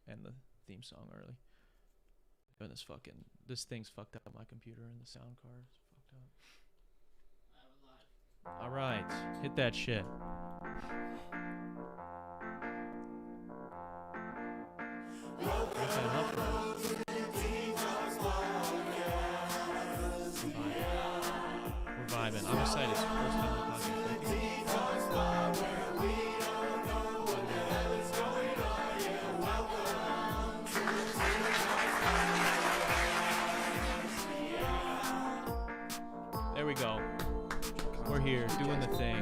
end the theme song early. And this thing's fucked up on my computer and the sound card is fucked up. All right, hit that shit. We're vibing. I'm excited. It's the first time on the podcast. There we go. We're here doing the thing.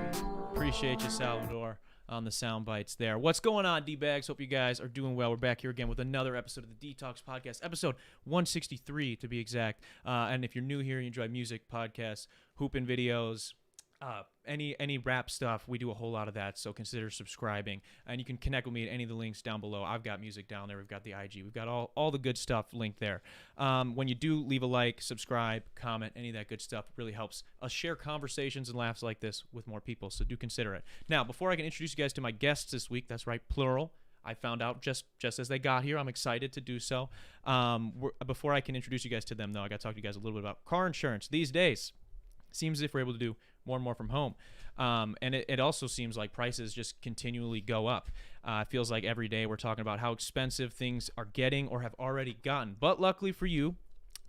Appreciate you, Salvador, on the sound bites there. What's going on, D-Bags? Hope you guys are doing well. We're back here again with another episode of the Dtalks podcast, episode 163 to be exact. And if you're new here and you enjoy music, podcasts, hooping videos, any rap stuff, we do a whole lot of that, so consider subscribing. And you can connect with me at any of the links down below. I've got music down there. We've got the IG. We've got all the good stuff linked there. When you do leave a like, subscribe, comment, any of that good stuff, it really helps us share conversations and laughs like this with more people, so do consider it. Now, before I can introduce you guys to my guests this week, that's right, plural, I found out just as they got here. I'm excited to do so. Before I can introduce you guys to them, though, I got to talk to you guys a little bit about car insurance. These days, seems as if we're able to do more and more from home. And it also seems like prices just continually go up. It feels like every day we're talking about how expensive things are getting or have already gotten. But luckily for you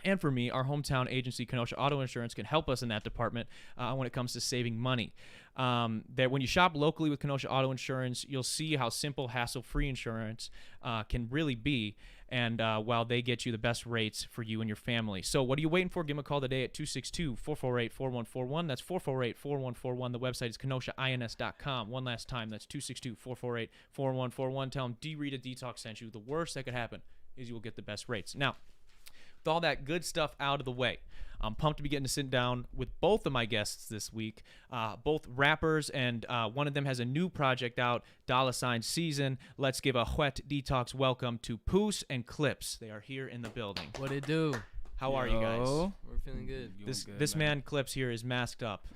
and for me, our hometown agency, Kenosha Auto Insurance, can help us in that department when it comes to saving money. That when you shop locally with Kenosha Auto Insurance, you'll see how simple, hassle-free insurance can really be. And while they get you the best rates for you and your family. So what are you waiting for? Give them a call today at 262-448-4141. That's 448-4141. The website is kenoshains.com. One last time, that's 262-448-4141. Tell them Rita Dtalks sent you. The worst that could happen is you will get the best rates. Now, with all that good stuff out of the way, I'm pumped to be getting to sit down with both of my guests this week, both rappers, and one of them has a new project out, $Season. Let's give a wet Dtalks welcome to POO and Clips. They are here in the building. What it do? How are you guys? We're feeling good. This man Clips here is masked up.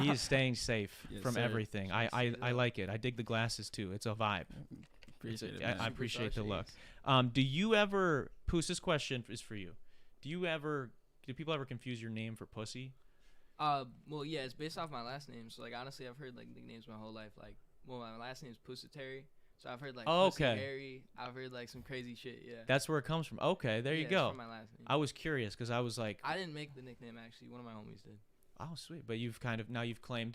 He is staying safe from everything. I like it. I dig the glasses too. It's a vibe. I appreciate the look. Do you ever, POO, this question is for you. Do people ever confuse your name for pussy? Well, yeah, it's based off my last name. So, like, honestly, I've heard, like, nicknames my whole life. Like, well, my last name is Pussatary. So, I've heard, like, Pussy Harry. I've heard, like, some crazy shit, yeah. That's where it comes from. Okay, there you go. It's from my last name. I was curious because I was like... I didn't make the nickname, actually. One of my homies did. Oh, sweet. But you've claimed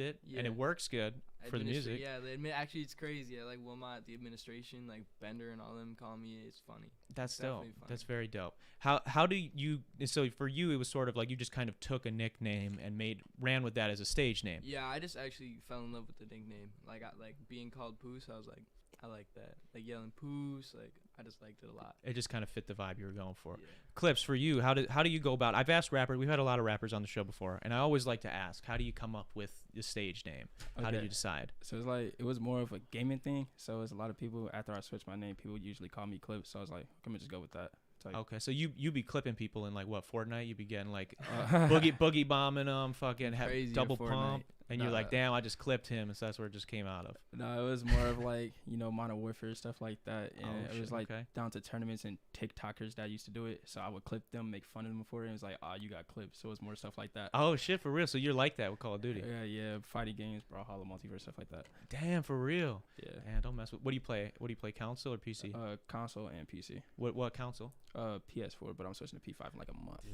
it, and it works good for the music. Yeah, actually, it's crazy. I like Wilmot, the administration, like Bender and all them call me. It's funny. That's dope. That's very dope. How do you? So for you, it was sort of like you just kind of took a nickname and ran with that as a stage name. Yeah, I just actually fell in love with the nickname. Like being called Poos. I was like, I like that. Like yelling Poos. Like I just liked it a lot. It just kind of fit the vibe you were going for. Yeah. Clips, for you, how do you go about? I've asked rappers. We've had a lot of rappers on the show before, and I always like to ask, how do you come up with the stage name? Okay. How did you decide? So it's like it was more of a gaming thing. So it's a lot of people after I switched my name, people usually call me Clips. So I was like, I'm gonna just go with that. Okay, so you be clipping people in like what, Fortnite? You be getting like boogie bombing them, fucking double pump, and you're like, damn, I just clipped him, and so that's where it just came out of. No, it was more of like Modern Warfare stuff like that, and it was like down to tournaments and TikTokers that used to do it. So I would clip them, make fun of them for it. And it was like, you got clipped. So it was more stuff like that. Oh shit, for real? So you're like that with Call of Duty? Yeah, fighting games, Brawlhalla, multiverse, stuff like that. Damn, for real? Yeah. Man, don't mess with. What do you play? Console or PC? Console and PC. What console? PS4, but I'm switching to P5 in like a month. Dude,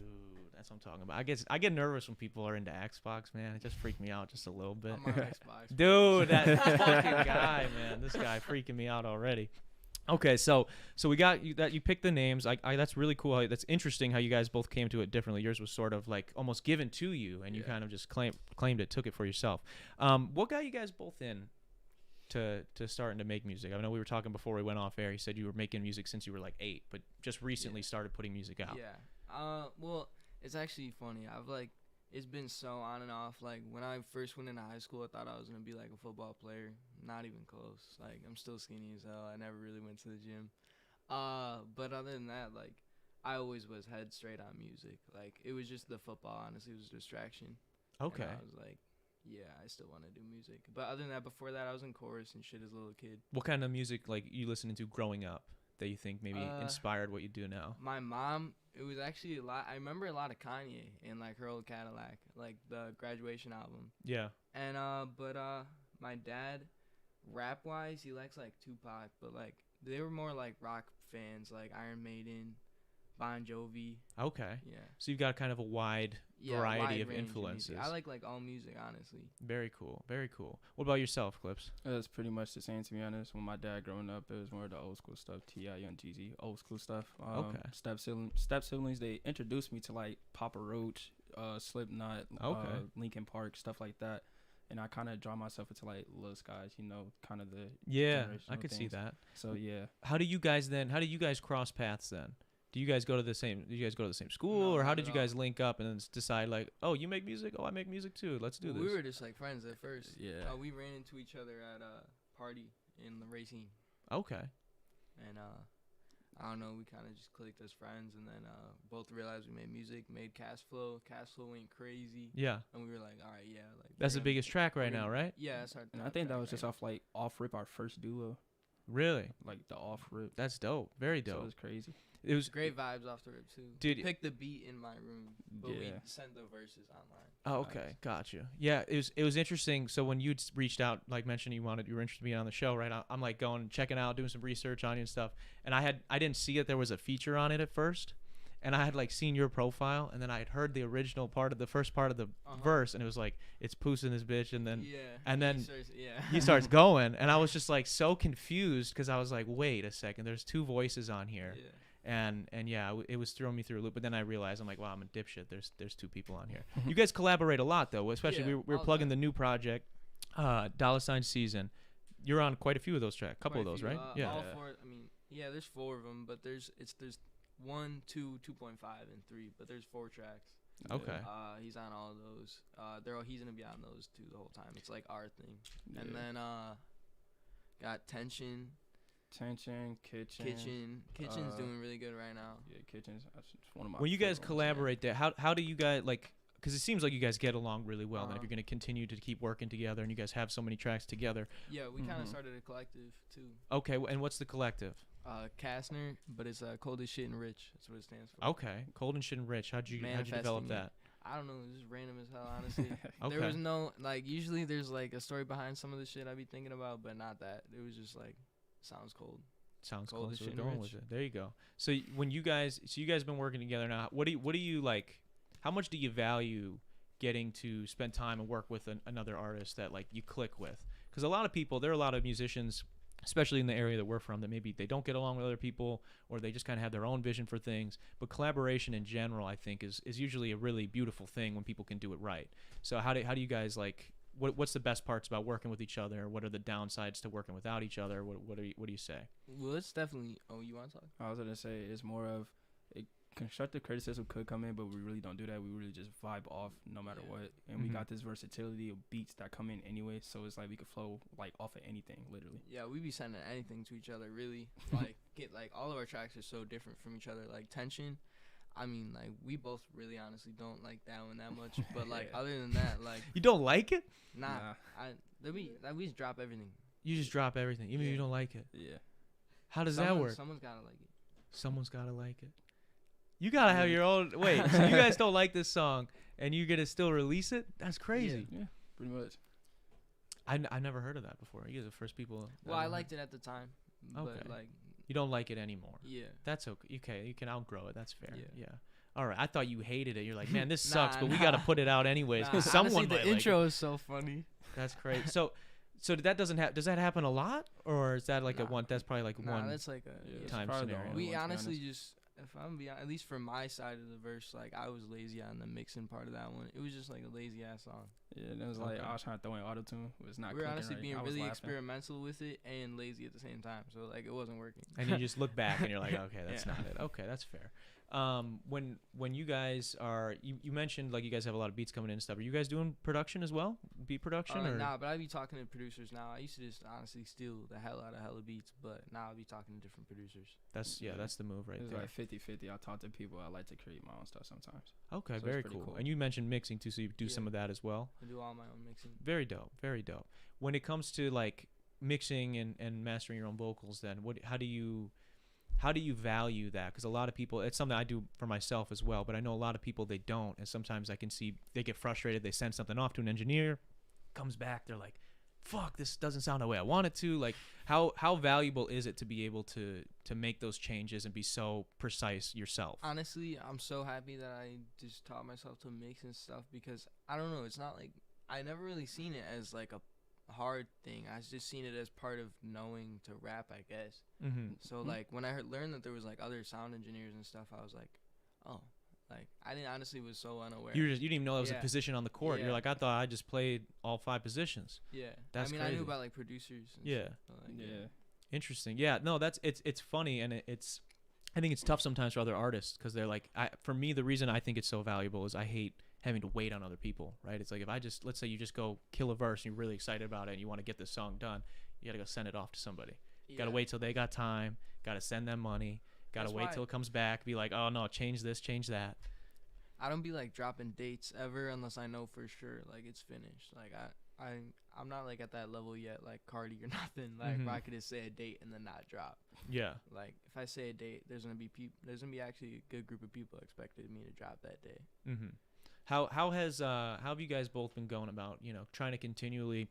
that's what I'm talking about. I get nervous when people are into Xbox, man. It just freaked me out just a little bit. I'm on Xbox. Dude, that fucking guy, man. This guy freaking me out already. Okay, so we got you that you picked the names. That's really cool. That's interesting how you guys both came to it differently. Yours was sort of like almost given to you, and you kind of just claimed it, took it for yourself. What got you guys both in to starting to make music? I know we were talking before we went off air. You said you were making music since you were like 8, but just recently started putting music out. Yeah. Well, it's actually funny. It's been so on and off. Like when I first went into high school, I thought I was gonna be like a football player. Not even close. Like I'm still skinny as hell. I never really went to the gym. But other than that, like I always was head straight on music. Like it was just the football. Honestly, it was a distraction. Okay. And I was like, yeah, I still want to do music. But other than that, before that, I was in chorus and shit as a little kid. What kind of music like you listening to growing up? that you think maybe inspired what you do now? My mom, it was actually a lot. I remember a lot of Kanye in like her old Cadillac, like the Graduation album. Yeah. And but my dad, rap wise, he likes like Tupac, but like they were more like rock fans, like Iron Maiden, Bon Jovi. Okay. Yeah. So you've got kind of a wide variety of influences. I like all music, honestly. Very cool. Very cool. What about yourself, Clips? It's pretty much the same, to be honest. When my dad growing up, it was more of the old school stuff, T.I., Young Jeezy, old school stuff. Okay. Step siblings, they introduced me to like Papa Roach, Slipknot, Linkin Park, stuff like that. And I kind of draw myself into like Lil Skies, you know, kind of the I could see that. So yeah. How do you guys cross paths then? Do you guys go to the same school, or how did you guys link up and then decide like, oh, you make music, oh, I make music too, let's do this? We were just like friends at first. Yeah. We ran into each other at a party in the Racine. Okay. And I don't know, we kind of just clicked as friends, and then both realized we made music, made Cash Flow. Cash Flow went crazy. Yeah. And we were like, all right, yeah, like that's the biggest track right now, right? Yeah, that's our. And I think that was just off rip, our first duo. Really? Like the off rip. That's dope. Very dope. So it was crazy. It was great vibes off the rip too. Dude, pick the beat in my room, but we sent the verses online. Oh, okay, gotcha. Yeah, it was interesting. So when you reached out, like mentioned you were interested in being on the show, right? I'm like going checking out, doing some research on you and stuff, and I didn't see that there was a feature on it at first, and I had like seen your profile, and then I had heard the original part of the first part of the verse, and it was like it's poosing this bitch, and then he starts going, and I was just like so confused because I was like, wait a second, there's two voices on here. Yeah. And it was throwing me through a loop. But then I realized, I'm like, wow, I'm a dipshit. There's two people on here. You guys collaborate a lot, though. Especially we're plugging the new project, $sign Season. You're on quite a few of those tracks. Couple of those, right? Yeah. All four. I mean, yeah, there's 4 of them, but there's 1, 2, 2.5, and 3. But there's 4 tracks. Okay. He's on all of those. He's gonna be on those too the whole time. It's like our thing. Yeah. And then got Tension, Kitchen's doing really good right now. Yeah, Kitchen's one of my. When you guys collaborate there, how do you guys like? Because it seems like you guys get along really well. And if you're gonna continue to keep working together, and you guys have so many tracks together. Yeah, we kind of started a collective too. Okay, and what's the collective? Kastner, but it's Cold as Shit and Rich. That's what it stands for. Okay, Cold and Shit and Rich. How'd you develop that? I don't know. It was just random as hell, honestly. Okay. There was no usually there's like a story behind some of the shit I be thinking about, but not that. It was just like sounds cold. Sounds cool. So we're going with it. There you go. So when you guys been working together now, what do you like? How much do you value getting to spend time and work with another artist that like you click with? Because there are a lot of musicians, especially in the area that we're from, that maybe they don't get along with other people, or they just kind of have their own vision for things. But collaboration in general, I think, is usually a really beautiful thing when people can do it right. So how do you guys like? What's the best parts about working with each other? What are the downsides to working without each other? What do you say? Well, it's definitely. Oh, you want to talk? I was gonna say it's more of constructive criticism could come in, but we really don't do that. We really just vibe off no matter what, and we got this versatility of beats that come in anyway. So it's like we could flow like off of anything, literally. Yeah, we be sending anything to each other. Really, like all of our tracks are so different from each other. Like Tension. I mean, like, we both really honestly don't like that one that much. But, like, other than that, like... You don't like it? Nah. We just drop everything. You just drop everything, even if you don't like it? Yeah. How does that work? Someone's got to like it. Someone's got to like it. You got to have your own... Wait, so you guys don't like this song, and you're going to still release it? That's crazy. Yeah, pretty much. I never heard of that before. You guys are the first people... Well, I liked it at the time. Okay. But, like... You don't like it anymore. Yeah. That's okay. You can outgrow it. That's fair. Yeah. All right. I thought you hated it. You're like, man, this sucks, but we got to put it out anyways because someone honestly, might the intro like it. is so funny. That's great. So does that happen a lot, or is that like that's probably like one that's like a time scenario? We honestly just, if I'm being, at least for my side of the verse, like I was lazy on the mixing part of that one. It was just like a lazy ass song. Yeah, and it was like I was trying to throw in auto-tune. It was not. We were honestly right. being really experimental with it and lazy at the same time, so like it wasn't working. And you just look back and you're like, okay, that's not it. Okay, that's fair. When you guys are, you mentioned like you guys have a lot of beats coming in and stuff. Are you guys doing production as well? Beat production? Or? Nah, but I be talking to producers now. I used to just honestly steal the hell out of hella beats, but now I be talking to different producers. That's the move right there. It's like 50-50. I talk to people. I like to create my own stuff sometimes. Okay, so very cool. And you mentioned mixing too, so you do some of that as well. I do all my own mixing. Very dope. Very dope. When it comes to like mixing and mastering your own vocals, then how do you how do you value that? Because a lot of people, it's something I do for myself as well, but I know a lot of people, they don't. And sometimes I can see they get frustrated. They send something off to an engineer, comes back, they're like, fuck, this doesn't sound the way I want it to. Like, how valuable is it to be able to make those changes and be so precise yourself? Honestly, I'm so happy that I just taught myself to mix and stuff, because I don't know, it's not like I never really seen it as like a hard thing. I just seen it as part of knowing to rap, I guess. Mm-hmm. So like when I learned that there was like other sound engineers and stuff, I was like, oh, like I didn't honestly was so unaware. You didn't even know that was a Yeah. position on the court. Yeah. You're like, I thought I just played all 5 positions. Yeah, That's I mean crazy. I knew about like producers. And Yeah. stuff, but, like, Yeah. Interesting. Yeah, no, it's funny, and it's I think it's tough sometimes for other artists, because they're like, for me, the reason I think it's so valuable is I hate having to wait on other people, right? It's like, if I just, let's say you just go kill a verse and you're really excited about it and you want to get this song done, you gotta go send it off to somebody. Yeah. Gotta wait till they got time, gotta send them money, gotta That's wait why- till it comes back, be like, oh no, change this, change that. I don't be like dropping dates ever unless I know for sure like it's finished. Like I'm not like at that level yet, like Cardi or nothing. Like where I could just say a date and then not drop. Yeah. Like if I say a date, there's gonna be actually a good group of people expected me to drop that day. Mm-hmm. How have you guys both been going about, trying to continually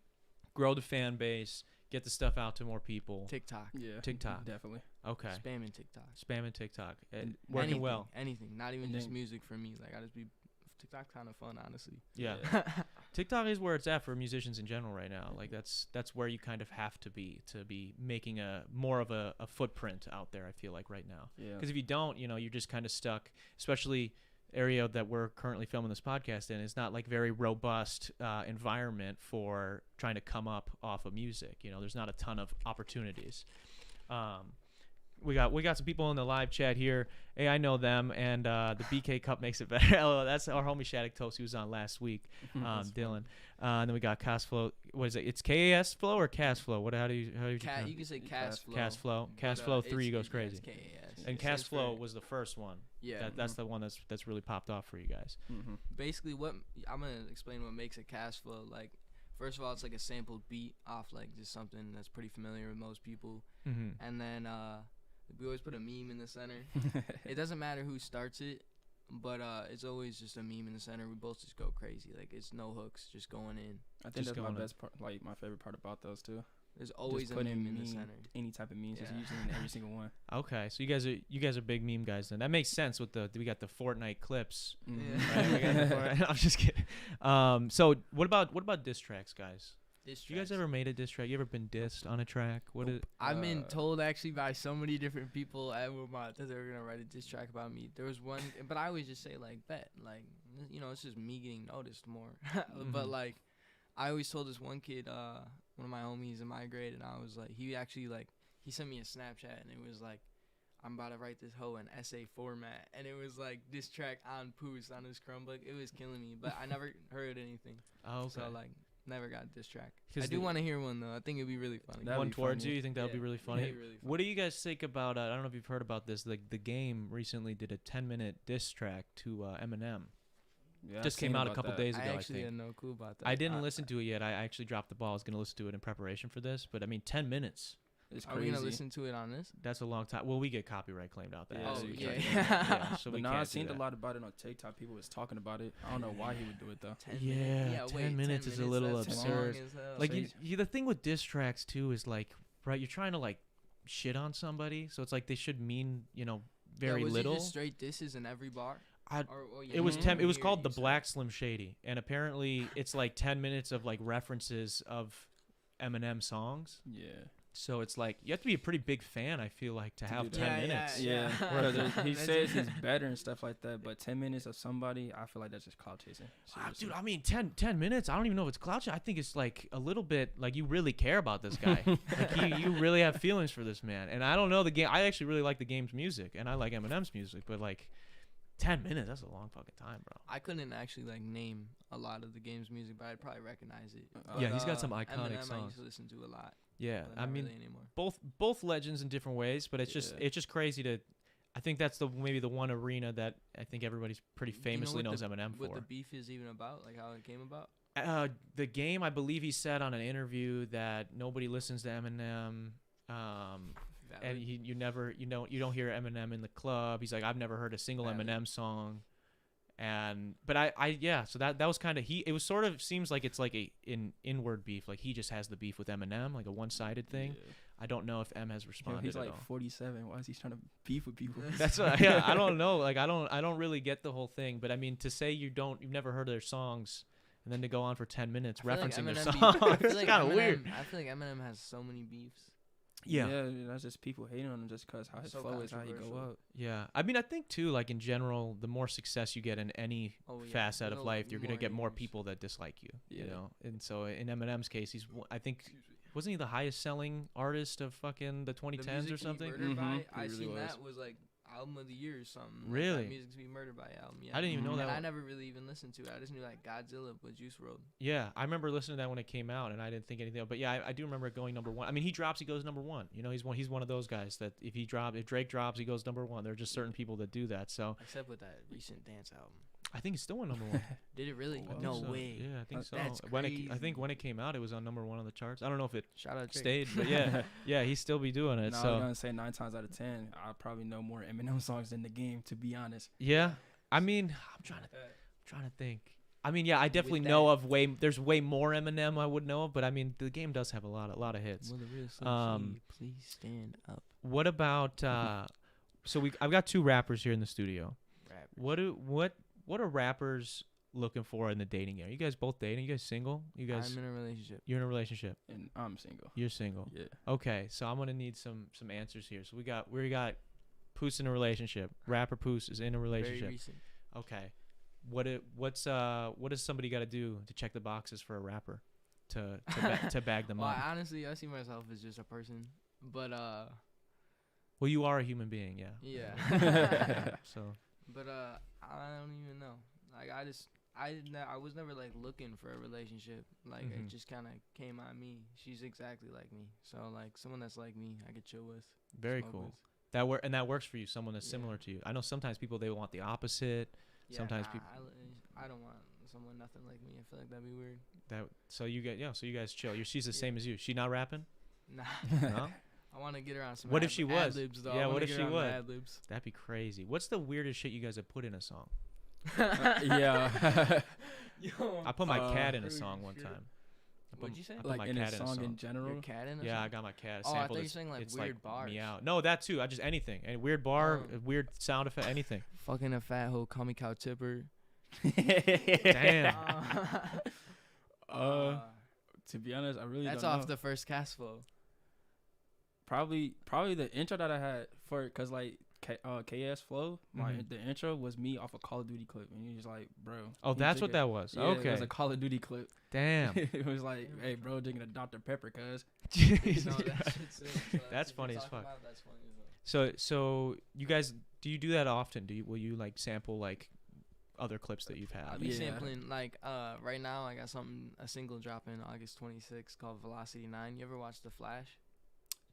grow the fan base, get the stuff out to more people? TikTok, Yeah. TikTok. Definitely. Okay. spamming TikTok, Spamming TikTok. And And working anything, well. anything, not even And just then- music for me. Like I just be TikTok's kind of fun, honestly. Yeah. TikTok is where it's at for musicians in general right now. Like that's where you kind of have to be making more of a footprint out there, I feel like, right now. Yeah. Because if you don't, you're just kind of stuck, especially area that we're currently filming this podcast in is not like very robust environment for trying to come up off of music. There's not a ton of opportunities. We got some people in the live chat here. Hey, I know them, and the BK Cup makes it better. Hello, that's our homie Shattuck Toast, who was on last week. Dylan. And then we got Cas Flow. What is it? It's KAS Flow or Cas Flow? How do you You can say Cas Flow. Cas Flow. but, Cas Flow 3 goes yeah, crazy. it's KAS. And It Cas stands for- Flow was the first one. Yeah. That's the one that's really popped off for you guys. Mm-hmm. Basically, what I'm gonna explain what makes a Cas Flow. Like, first of all, it's like a sampled beat off like just something that's pretty familiar with most people, Mm-hmm. and then we always put a meme in the center. It doesn't matter who starts it, but it's always just a meme in the center. We both just go crazy. Like it's no hooks, just going in. I think Just that's my going in. best part, like my favorite part about those too. There's always Just a putting meme in the meme- center. Any type of memes, just Yeah. using in every single one. Okay, so you guys are big meme guys then. That makes sense with we got the Fortnite clips. Mhm. Yeah. Right? We got the Fortnite- I'm just kidding. So what about diss tracks, guys? You guys ever made a diss track? You ever been dissed on a track? What is? I've been Uh, told actually by so many different people at Wilmot that they were gonna write a diss track about me. There was one, but I always just say like, bet, like, it's just me getting noticed more. But Mhm. like, I always told this one kid, one of my homies in my grade, and I was like, he sent me a Snapchat, and it was like, I'm about to write this hoe in essay format, and it was like diss track on Poos on his Chromebook. It was killing me, but I never heard anything. Oh, okay. So like, never got a diss track. 'Cause I do the- want to hear one though. I think it'd be really funny. That'd one be towards funny. you. You think that would be Yeah, really it'd funny? be really What do you guys think about? I don't know if you've heard about this. Like the game recently did a 10-minute diss track to Eminem. Yeah, I've Just seen came out a about couple that. days ago. I I actually think. had no clue about that. I didn't I- listen to it yet. I actually dropped the ball. I was gonna listen to it in preparation for this, but I mean, 10 minutes. It's Are we crazy. gonna listen to it on this? That's a long time. Well, we get copyright claimed out there. Yeah, Oh so you yeah. can't do Yeah, so we But no, can't I've do seen a that. lot about it on TikTok. People was talking about it. I don't know why he would do it though. 10 Yeah, minutes. 10 minutes is a little that's absurd. long as hell. Like So the thing with diss tracks too is like, right? You're trying to like shit on somebody, so it's like they should mean very was little. It just straight disses in every bar. I- Yeah, It was you 10. It can was hear called you the say- Black Slim Shady, and apparently it's like 10 minutes of like references of Eminem songs. Yeah. So it's like you have to be a pretty big fan, I feel like, to To have do 10 that. minutes. Yeah. Yeah. Because he That's says it. he's better and stuff like that, but 10 minutes of somebody, I feel like that's just clout chasing. Dude, I mean, 10 minutes. I don't even know if it's clout. I think it's like a little bit like you really care about this guy. Like you really have feelings for this man. And I don't know the game. I actually really like the game's music, and I like Eminem's music, but like 10 minutes, that's a long fucking time, bro. I couldn't actually like name a lot of the game's music, but I'd probably recognize it. Yeah, he's got some iconic Eminem I songs. used to listen to a lot. Yeah, But I not mean, really anymore. both legends in different ways, but it's Yeah. just crazy to. I think that's maybe the one arena that I think everybody's pretty Do you know famously what knows the- Eminem What for. the beef is even about? Like how it came about? The game, I believe he said on an interview that nobody listens to Eminem. And you don't hear Eminem in the club. He's like, I've never heard a single Eminem song. But so that was kind of it was sort of seems like it's like an inward beef, like he just has the beef with Eminem, like a one-sided thing. I don't know if M has responded. He's like at all. 47. Why is he trying to beef with people? That's what, I don't know. Like I don't really get the whole thing. But I mean, to say you've never heard their songs, and then to go on for 10 minutes referencing their songs, it's kind of weird. I feel like Eminem has so many beefs. Yeah, that's just people hating on him just because how his flow is, how he go up. Yeah, I mean, I think too, like in general, the more success you get in any facet of life, you're gonna get more people that dislike you. Yeah. You know, and so in Eminem's case, wasn't he the highest selling artist of fucking the 2010s or something? I seen that was like album of the year or something. Really? Like, Music to Be Murdered by album. Yeah. I didn't even know that. And I never really even listened to it. I just knew like Godzilla with Juice WRLD. Yeah, I remember listening to that when it came out, and I didn't think anything of it. But yeah, I do remember it going number one. I mean, he drops, he goes number one. You know, he's one of those guys that if Drake drops, he goes number one. There are just certain people that do that. So except with that recent dance album. I think it's still on number one. Did it really? Oh, No so. way. Yeah, I think so. That's I think when it came out, it was on number one on the charts. I don't know if it Shout out stayed, but yeah, he still be doing it. No, so I was gonna say 9 times out of 10, I probably know more Eminem songs in the game, to be honest. Yeah, I mean, I'm trying to think. I mean, yeah, I definitely know of there's way more Eminem I would know of, but I mean, the game does have a lot of hits. Will the real Slim Shady please stand up? What about I've got 2 rappers here in the studio. What are rappers looking for in the dating area? You guys both dating? You guys single? You guys? I'm in a relationship. You're in a relationship. And I'm single. You're single. Yeah. Okay, so I'm gonna need some answers here. So we got Poos in a relationship. Rapper Poos is in a relationship. Very recent. Okay. What does somebody got to do to check the boxes for a rapper to bag them up? Honestly, I see myself as just a person, but well, you are a human being, yeah. Yeah. So. But I don't even know. Like I was never like looking for a relationship. Like it just kind of came on me. She's exactly like me. So like someone that's like me, I could chill with. Very cool. With. That works for you. Someone that's similar to you. I know sometimes people they want the opposite. Yeah, sometimes people. I don't want someone nothing like me. I feel like that'd be weird. So you guys chill. She's the same as you. She not rapping? Nah. No? I want to get her on some. What if she was? Ad-libs, though. Yeah. What if she was? Ad-libs. That'd be crazy. What's the weirdest shit you guys have put in a song? Yeah. Yo, I put my cat in a song one time. What'd you say? I put Like my in cat a song in general? Your cat in a Yeah, song? I got my cat. Oh, I sampled thought you were saying like it's weird bars. Meow. No, that too. I just anything. Any weird bar, weird sound effect, anything. Fucking a fat hoe, call me cow tipper. Damn. To be honest, I really that's don't know. off the first cast flow. Probably the intro that I had cause like KS Flow, the intro was me off a Call of Duty clip, and you're just like, bro. Oh, that's what that was. Yeah, okay. It was a Call of Duty clip. Damn. It was like, hey, bro, drinking a Dr. Pepper, cuz. That's funny as fuck. So you guys, do you do that often? Will you like sample like other clips that you've had? I'll be sampling like right now. I got a single dropping August 26th called Velocity 9. You ever watch The Flash?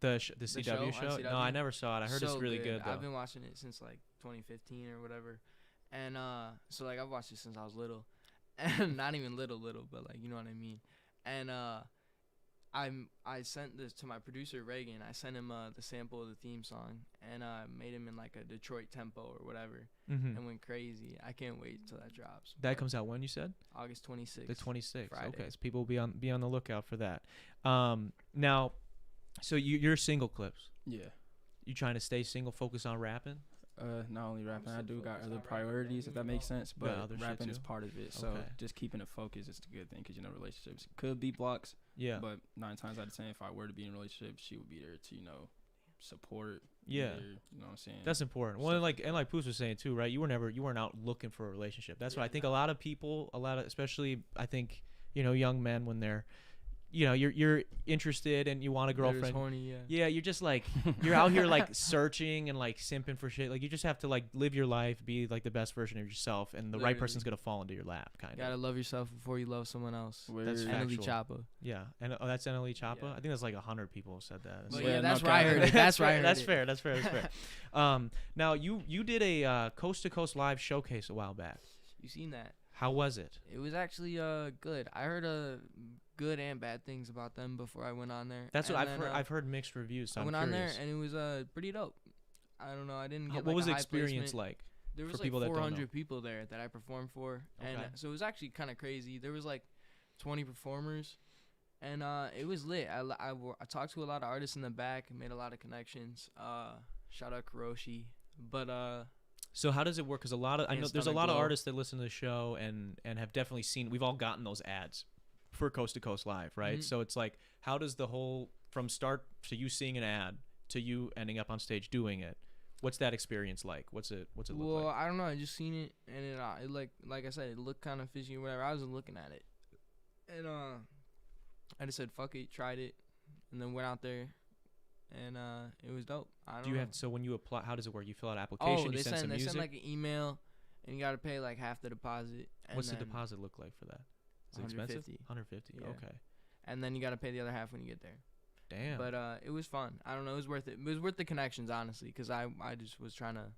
The CW show? No, I never saw it. I heard it's really good though. I've been watching it since like 2015 or whatever, and so like I've watched it since I was little, and not even little, but like you know what I mean. And I sent this to my producer Reagan. I sent him the sample of the theme song, and made him in like a Detroit tempo or whatever, and went crazy. I can't wait till that drops. That comes out when, you said? August 26th. The 26th. Friday. Okay, so people will be on the lookout for that. Now, so you're single, Clips. Yeah. You trying to stay single, focus on rapping? Not only rapping, I do got other priorities, if that makes sense. But rapping is part of it. So just keeping it focused is a good thing, because relationships could be blocks. Yeah. But 9 times out of 10, if I were to be in a relationship, she would be there to support. Yeah. Either, you know what I'm saying? That's important. Well, like Poos was saying too, right? You weren't out looking for a relationship. That's what I think. A lot of people, especially I think young men, when they're you're interested and you want a girlfriend. Horny, yeah, you're just like you're out here like searching and like simping for shit. Like you just have to like live your life, be like the best version of yourself, and the right person's gonna fall into your lap. Kind of. Gotta love yourself before you love someone else. That's factual. Choppa. Yeah, and that's NLE Choppa. Yeah. I think that's like 100 people have said that. But yeah, that's where I heard it. That's right. That's fair. That's fair. Now you did a coast to coast live showcase a while back. You seen that? How was it? It was actually good. I heard good and bad things about them before I went on there. That's what And I've then, heard. I've heard mixed reviews. So I I'm went on there curious. and it was pretty dope. I don't know. I didn't get What like was a the high experience placement. like? There was for like people that don't know? 400 people there that I performed for, and Okay. so it was actually kind of crazy. There was like 20 performers, and it was lit. I talked to a lot of artists in the back, made a lot of connections. Shout out Kuroshi, but So how does it work? Because I know And there's a Stomach lot of Glow. artists that listen to the show and have definitely seen. We've all gotten those ads for Coast to Coast Live, right? Mhm. So it's like, how does the whole from start to you seeing an ad to you ending up on stage doing it? What's that experience like? What's it look well, like? I don't know. I just seen it, and it like I said, it looked kind of fishy or whatever. I was looking at it, and I just said fuck it, tried it, and then went out there, and it was dope. I don't Do you know. have so when you apply? How does it work? You fill out an application. Oh, You they send some send music. like an email, and you gotta pay like half the deposit. And What's the then deposit look like for that? Is it expensive? 150. 150. Yeah. Okay. And then you gotta pay the other half when you get there. Damn. But it was fun. I don't know. It was worth it. It was worth the connections, honestly, because I just was trying to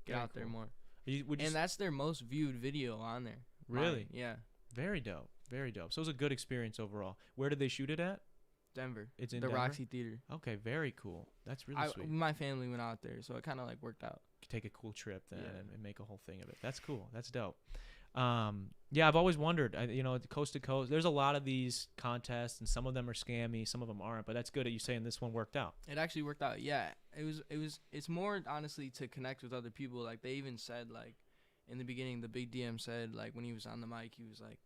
get Very out there cool. more. Would you And that's their most viewed video on there. Really? Mine, yeah. Very dope. Very dope. So it was a good experience overall. Where did they shoot it at? Denver. It's in the Denver? Roxy Theater. Okay, very cool. That's really sweet. My family went out there, so it kind of like worked out. Take a cool trip then Yeah. and make a whole thing of it. That's cool. That's dope. Yeah, I've always wondered. Coast to coast. There's a lot of these contests, and some of them are scammy, some of them aren't. But that's good that you saying this one worked out. It actually worked out. Yeah, it's more honestly to connect with other people. Like they even said like in the beginning, the big DM said like when he was on the mic, he was like,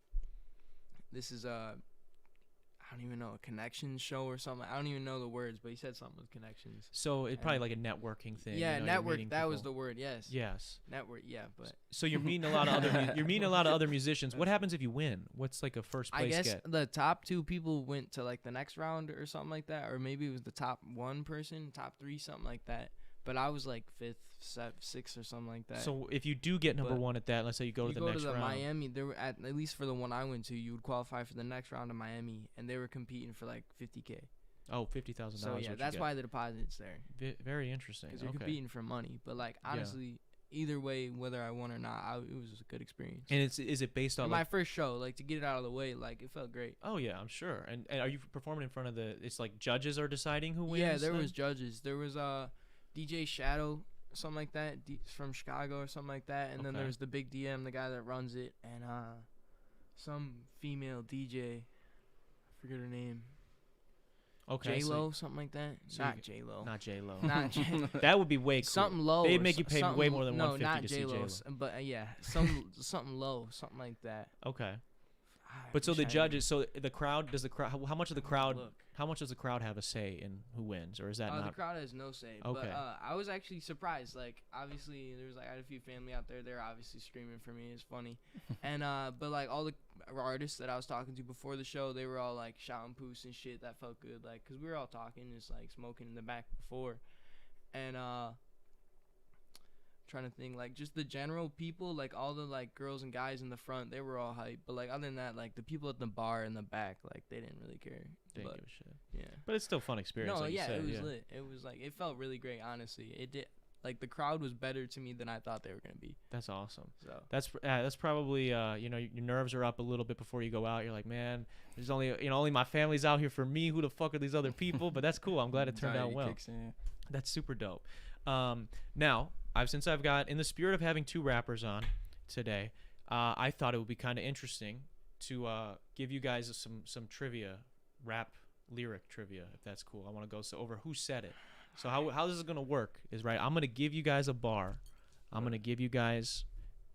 "This is I don't even know, a connection show or something. I don't even know the words, but he said something with connections. So it's probably like a networking thing. Yeah, you're network. meeting That was people. the word. Yes. Yes. Network. Yeah, but So you're meeting a lot of other musicians. What happens if you win? What's like a first I place guess get? the top 2 people went to like the next round or something like that, or maybe it was the top 1 person, top 3, something like that. But I was like 5th, 6th, or something like that. So if you do get number But 1 at that, let's say you go to the next round. Miami. There were at least for the one I went to, you would qualify for the next round in Miami, and they were competing for like $50K. Oh, $50,000. So yeah, that's why the deposit's there, Very interesting. because you're Okay. competing for money. But like honestly, either way, whether I won or not, it was a good experience. And is it based on And my like? first show, like to get it out of the way, like it felt great. Oh yeah, I'm sure. And are you performing in front of the? It's like judges are deciding who wins. Yeah, there then? was judges. There was DJ Shadow, something like that, from Chicago or something like that, and then Okay. there was the big DM, the guy that runs it, and some female DJ, I forget her name, Okay. J Lo, something like that. so Not you- J Lo. Not J Lo. Not J. That would be way cool. Something low. They'd or make you pay something- way more than no, $150 not to see J-Lo, J-Lo. but yeah, something low, something like that. Okay. I But so wish the I had- judges, so the crowd, does the crowd, how much of the crowd, Look. how much does the crowd have a say in who wins, or is that The not? crowd has no say. Okay. But I was actually surprised. Like, obviously, there was like I had a few family out there. They're obviously screaming for me. It's funny. And but like all the artists that I was talking to before the show, they were all like shouting poos and shit. That felt good. Like, cause we were all talking, just like smoking in the back before, and trying to think like just the general people, like all the like girls and guys in the front, they were all hype. But like other than that, like the people at the bar in the back, like they didn't really care. Didn't But give a shit. yeah. But it's still a fun experience. No, like yeah, you said, it was yeah. lit. It was like it felt really great. Honestly, it did. Like the crowd was better to me than I thought they were gonna be. That's awesome. So That's probably your nerves are up a little bit before you go out. You're like, man, there's only my family's out here for me. Who the fuck are these other people? But that's cool. I'm glad it turned out Anxiety well. kicks in. That's super dope. Now, since I've got, in the spirit of having 2 rappers on today, I thought it would be kind of interesting to give you guys some trivia, rap lyric trivia, if that's cool. I want to go over who said it. So how this is gonna work is, right, I'm gonna give you guys a bar. I'm gonna give you guys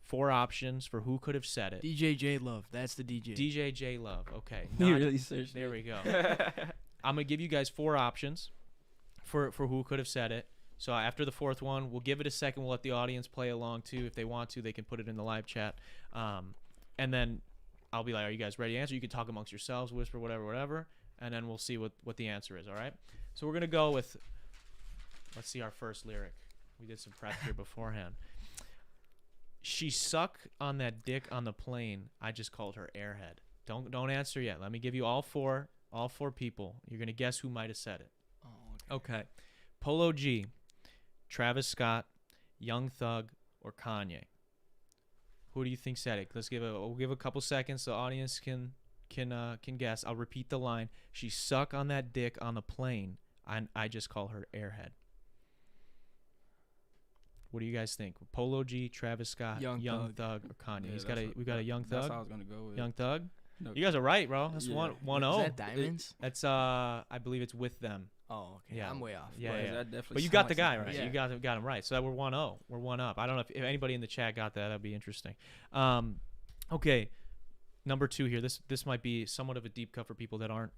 4 options for who could have said it. DJ J Love, that's the DJ. DJ J Love. Okay. You not- really searched there it. we go. I'm gonna give you guys 4 options for who could have said it. So after the 4th one, we'll give it a second. We'll let the audience play along too. If they want to, they can put it in the live chat. And then I'll be like, "Are you guys ready to answer?" You can talk amongst yourselves, whisper, whatever. And then we'll see what the answer is. All right. So we're gonna go with. Let's see our first lyric. We did some prep here beforehand. She suck on that dick on the plane. I just called her airhead. Don't answer yet. Let me give you all four people. You're gonna guess who might have said it. Oh, Okay. Polo G, Travis Scott, Young Thug, or Kanye. Who do you think said it? We'll give a couple seconds so the audience can guess. I'll repeat the line. She suck on that dick on the plane. I just call her Airhead. What do you guys think? Polo G, Travis Scott, Young Thug, or Kanye? Yeah, we got a Young Thug. That's how I was gonna go with. Young Thug. No. You guys are right, bro. That's 1-0. Is that Diamonds? That's I believe it's with them. Oh, okay. Yeah. I'm way off. Yeah, But yeah. that definitely But you got the sounds guy like right. Yeah. You got him right. So we're 1-0. We're 1 up. I don't know if anybody in the chat got that. That'd be interesting. Okay. Number 2 here. This might be somewhat of a deep cut for people that aren't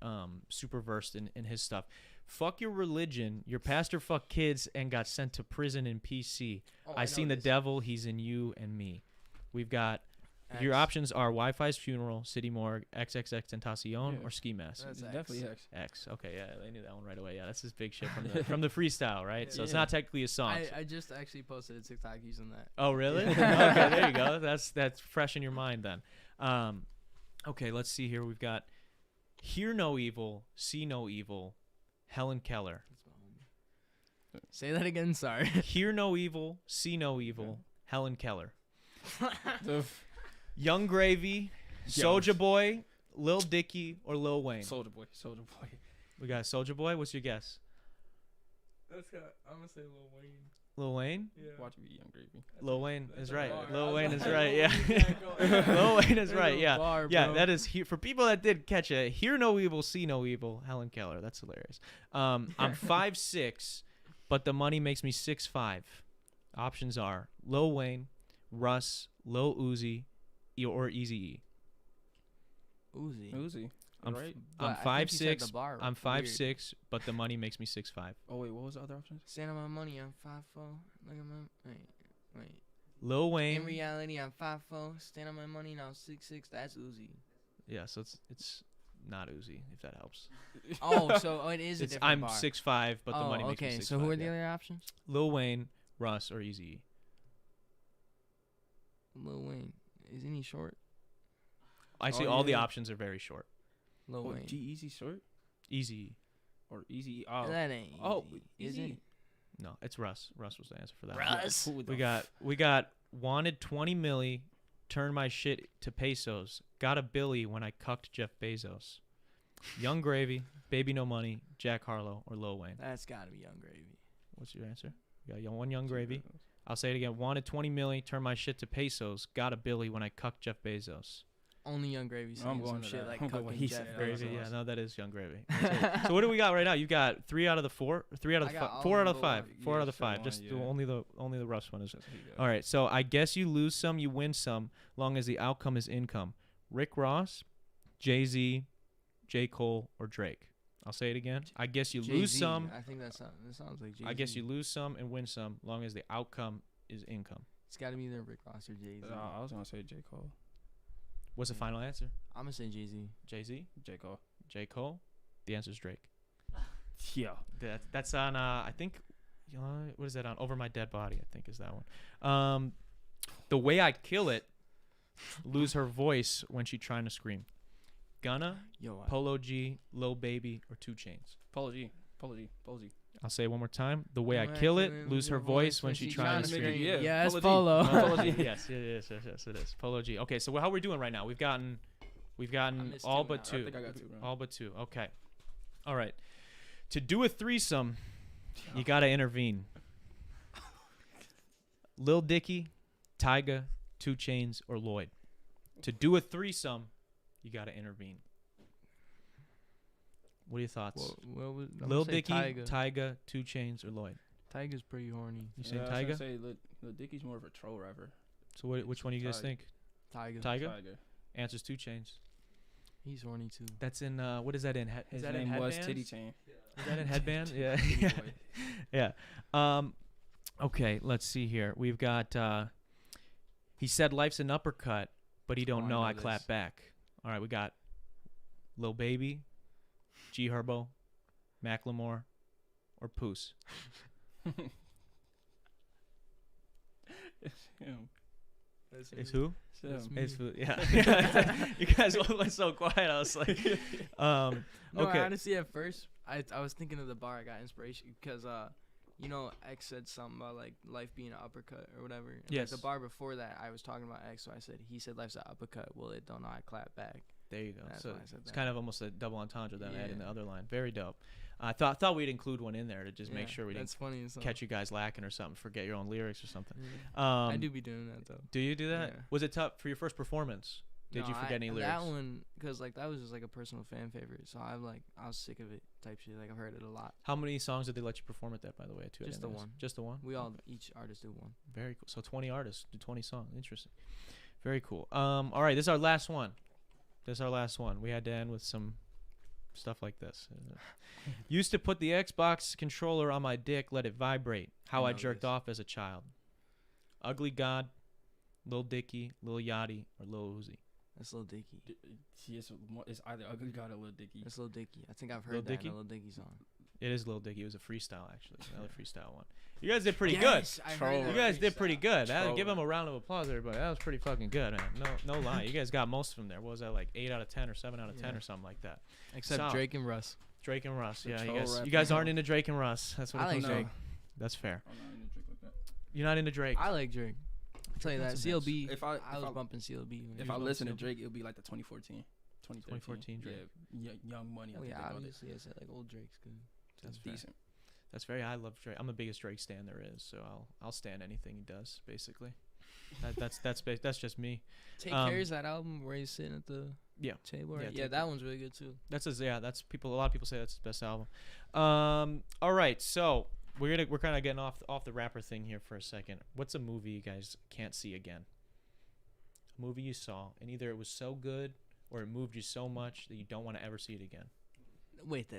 super versed in his stuff. Fuck your religion. Your pastor fucked kids and got sent to prison in PC. I seen the devil. He's in you and me. We've got your options are Wi-Fi's funeral, City Morgue, XXX Tentacion, or Ski Mask. That's definitely X. X. Okay, yeah, they knew that one right away. Yeah, that's his big shit from the freestyle, right? Yeah. So it's not technically a song. I just actually posted a TikTok using that. Oh, really? Okay, there you go. That's fresh in your mind then. Okay, let's see here. We've got Hear No Evil, See No Evil, Helen Keller. That's my homie. Say that again. Sorry. Hear No Evil, See No Evil, Helen Keller. The Young Gravy, Soulja Boy, Lil Dicky, or Lil Wayne. Soulja Boy. We got Soulja Boy. What's your guess? I'm gonna say Lil Wayne. Lil Wayne? Yeah. Watch me, Young Gravy. Lil Wayne is right. bar. Lil I was Wayne like, is right. Lil Yeah. Wayne, Lil Wayne is There's right. a Yeah. bar, Yeah, bro. that is for people that did catch it. Hear no evil, see no evil. Helen Keller. That's hilarious. I'm 5'6", but the money makes me 6'5". Options are Lil Wayne, Russ, Lil Uzi, or Eazy-E. Uzi. I'm Right? I'm But I think you said 5'6". the bar I'm weird. 5'6", but the money makes me 6'5". Oh wait, what was the other options? Stand on my money, I'm 5'4". Look at my wait. Lil In Wayne. reality, I'm 5'4". Stand on my money, now 6'6". That's Uzi. Yeah, so it's not Uzi, if that helps. Oh, so it is a It's different I'm bar. 6'5", but the money makes me 6'5". Okay, so who are the yeah. other options? Lil Wayne, Russ, or Eazy-E. Lil Wayne. Isn't he short? Actually, Oh, all the yeah. options are very short. Lil Oh, Wayne. G-Eazy short Easy. or Easy? Oh, That ain't Oh, easy. Is Easy. it? No, it's Russ. Russ was the answer for that. Russ. Who the We got wanted 20 milli, turn my shit to pesos. Got a Billy when I cucked Jeff Bezos. Young Gravy, Baby No Money, Jack Harlow, or Lil Wayne. That's gotta be Young Gravy. What's your answer? We got one Young Gravy. I'll say it again. Wanted 20 milli, turn my shit to pesos. Got a Billy when I cucked Jeff Bezos. Only Young Gravy saying I'm going some to shit that. like I'm going cucking what he Jeff said. Gravy, Bezos. yeah, no, that is Young Gravy. So what do we got right now? You got 3 out of the 4, 3 out of I the got 5, all 4 out of of the 5, lower. 4 out of the Yeah, so 5. one, Just yeah. only the rough one is. That's what he got. All right, so I guess you lose some, you win some, long as the outcome is income. Rick Ross, Jay-Z, J. Cole, or Drake. I'll say it again. I guess you lose Jay-Z. some. I think that sounds like Jay-Z. I guess you lose some and win some, long as the outcome is income. It's gotta be either Rick Ross or Jay-Z. I was gonna say J Cole. What's the final answer? I'm gonna say Jay-Z. Jay-Z, J Cole. J. Cole. The answer is Drake. Yeah. That's on. I think. What is that on? Over My Dead Body. I think is that one. The Way I Kill It. Lose her voice when she trying to scream. Gunna, Yo, Polo G, Lil Baby, or 2 Chainz. Polo G. I'll say it one more time. The Way I When I Kill kill It. it, Lose her voice when she trying to scream. Yeah, Yeah, it's Polo G. Polo. Polo G. Yes, it is. Polo G. Okay, so how are we doing right now? We've gotten missed all two but now. 2. I think I got 2. Bro. All but 2. Okay. All right. To do a threesome, you got to intervene. Lil Dicky, Tyga, 2 Chainz, or Lloyd. To do a threesome, you got to intervene. What are your thoughts? Lil Dicky, Tyga, 2 Chainz, or Lloyd? Tyga's pretty horny. You saying I was gonna Tyga? say Lil Dicky's more of a troll rapper. So which one do you guys Tyga. think? Tyga. Tyga? Answer's 2 Chainz. He's horny too. That's in what is that in? Is His that in name was Headbands? Titty Chain. Is that in Headband? Yeah. Boy. Yeah. Okay, let's see here. We've got he said life's an uppercut, but he don't Oh, I know know I this. clap back. All right, we got Lil Baby, G Herbo, Macklemore, or Poos. Him. It's who? That's Him. me. It's who? Yeah. You guys all went so quiet. I was like, No, okay. honestly, at first, I was thinking of the bar. I got inspiration because you know, X said something about like life being an uppercut or whatever. And, Yes. Like, the bar before that, I was talking about X, so I said he said life's an uppercut. Well, it don't know I clap back. There you go. That's So why I said it's that. kind of almost a double entendre that I had in Yeah. the other line. Very dope. I thought we'd include one in there to just make Yeah, sure we that's didn't funny. As hell. catch you guys lacking or something. Forget your own lyrics or something. Yeah. I do be doing that though. Do you do that? Yeah. Was it tough for your first performance? Did you forget any lyrics? That one, because like that was just like a personal fan favorite. So I was sick of it type shit. Like I've heard it a lot. How many songs did they let you perform at that, by the way? Too? I Just didn't the ask. one. Just the one? We all each artist did one. Very cool. So 20 artists do 20 songs. Interesting. Very cool. All right, this is our last one. We had to end with some stuff like this. Used to put the Xbox controller on my dick, let it vibrate. How I know jerked this. off as a child. Ugly God, Lil Dicky, Lil Yachty, or Lil Uzi. That's Lil Dicky. It's either Ugly God or Lil Dicky. That's Lil Dicky. I think I've Lil heard that Dicky? in a Lil Dicky song. It is Lil Dicky. It was a freestyle, actually. Another freestyle one. You guys did pretty Yes, I heard Troll. good. that You guys did freestyle. pretty good. Troll. Give them a round of applause, everybody. That was pretty fucking good, man. No lie. You guys got most of them there. What was that, like 8 out of 10 or 7 out of 10 Yeah. or something like that? Except Solid. Drake and Russ. Drake and Russ. The Yeah, troll you rapper. guys aren't into Drake and Russ. That's what I it like comes Drake. to. That's fair. I'm not into Drake like that. You're not into Drake. I like Drake. I'll tell you that. That's a mess. CLB. If I I was bumping CLB. when he if was I bumping listen to CLB. Drake, it'll be like the 2014, 2014 Drake. Yeah, Young Money. I Oh think yeah, they called it. obviously I said like old Drake's good. That's It's fair. decent. That's very. I love Drake. I'm the biggest Drake stan there is, so I'll stand anything he does. Basically, that's just me. Take Um, Care's that album where he's sitting at the Yeah. table. Yeah, Right? Take Yeah, Care. that one's really good too. That's his. Yeah, that's people. A lot of people say that's his best album. All right, so we're kind of getting off the rapper thing here for a second. What's a movie you guys can't see again? A movie you saw, and either it was so good or it moved you so much that you don't want to ever see it again. Wait,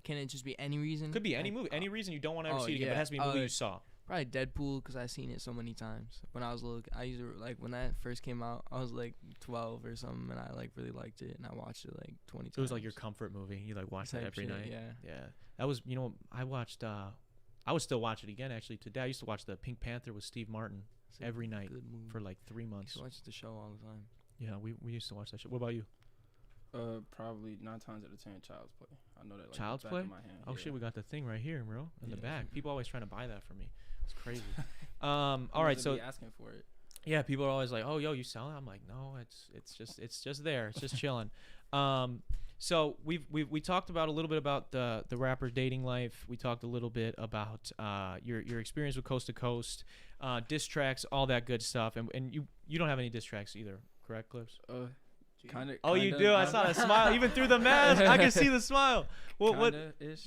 can it just be any reason? Could be any Like, movie, any reason you don't want to ever oh, see it again. But it yeah. has to be a movie you saw. Probably Deadpool because I've seen it so many times. When I was little, I used to like when that first came out. I was like 12 or something, and I like really liked it, and I watched it like 20 times. It was like your comfort movie. You like watch that Type every shit, night. Yeah. Yeah, that was. You know, I watched. I would still watch it again actually today. I used to watch the Pink Panther with Steve Martin It's a every night good movie. for like 3 I months. used to watch the show all the time. Yeah, we used to watch that shit. What about you? Probably 9 times out of 10, Child's Play. I know that. Like, Child's the back Play? Of my hand. Oh yeah. shit, we got the thing right here, bro, in the Yeah. back. People always trying to buy that for me. It's crazy. Who All right, wants to so be asking for it. yeah, people are always like, "Oh, yo, you sell it?" I'm like, "No, it's just there. It's just chilling." So we talked about a little bit about the rapper dating life. We talked a little bit about your experience with Coast to Coast, diss tracks, all that good stuff. And you don't have any diss tracks either, correct, Clips? Kind of. Oh, you do. I saw that smile even through the mask. I can see the smile. Well, what?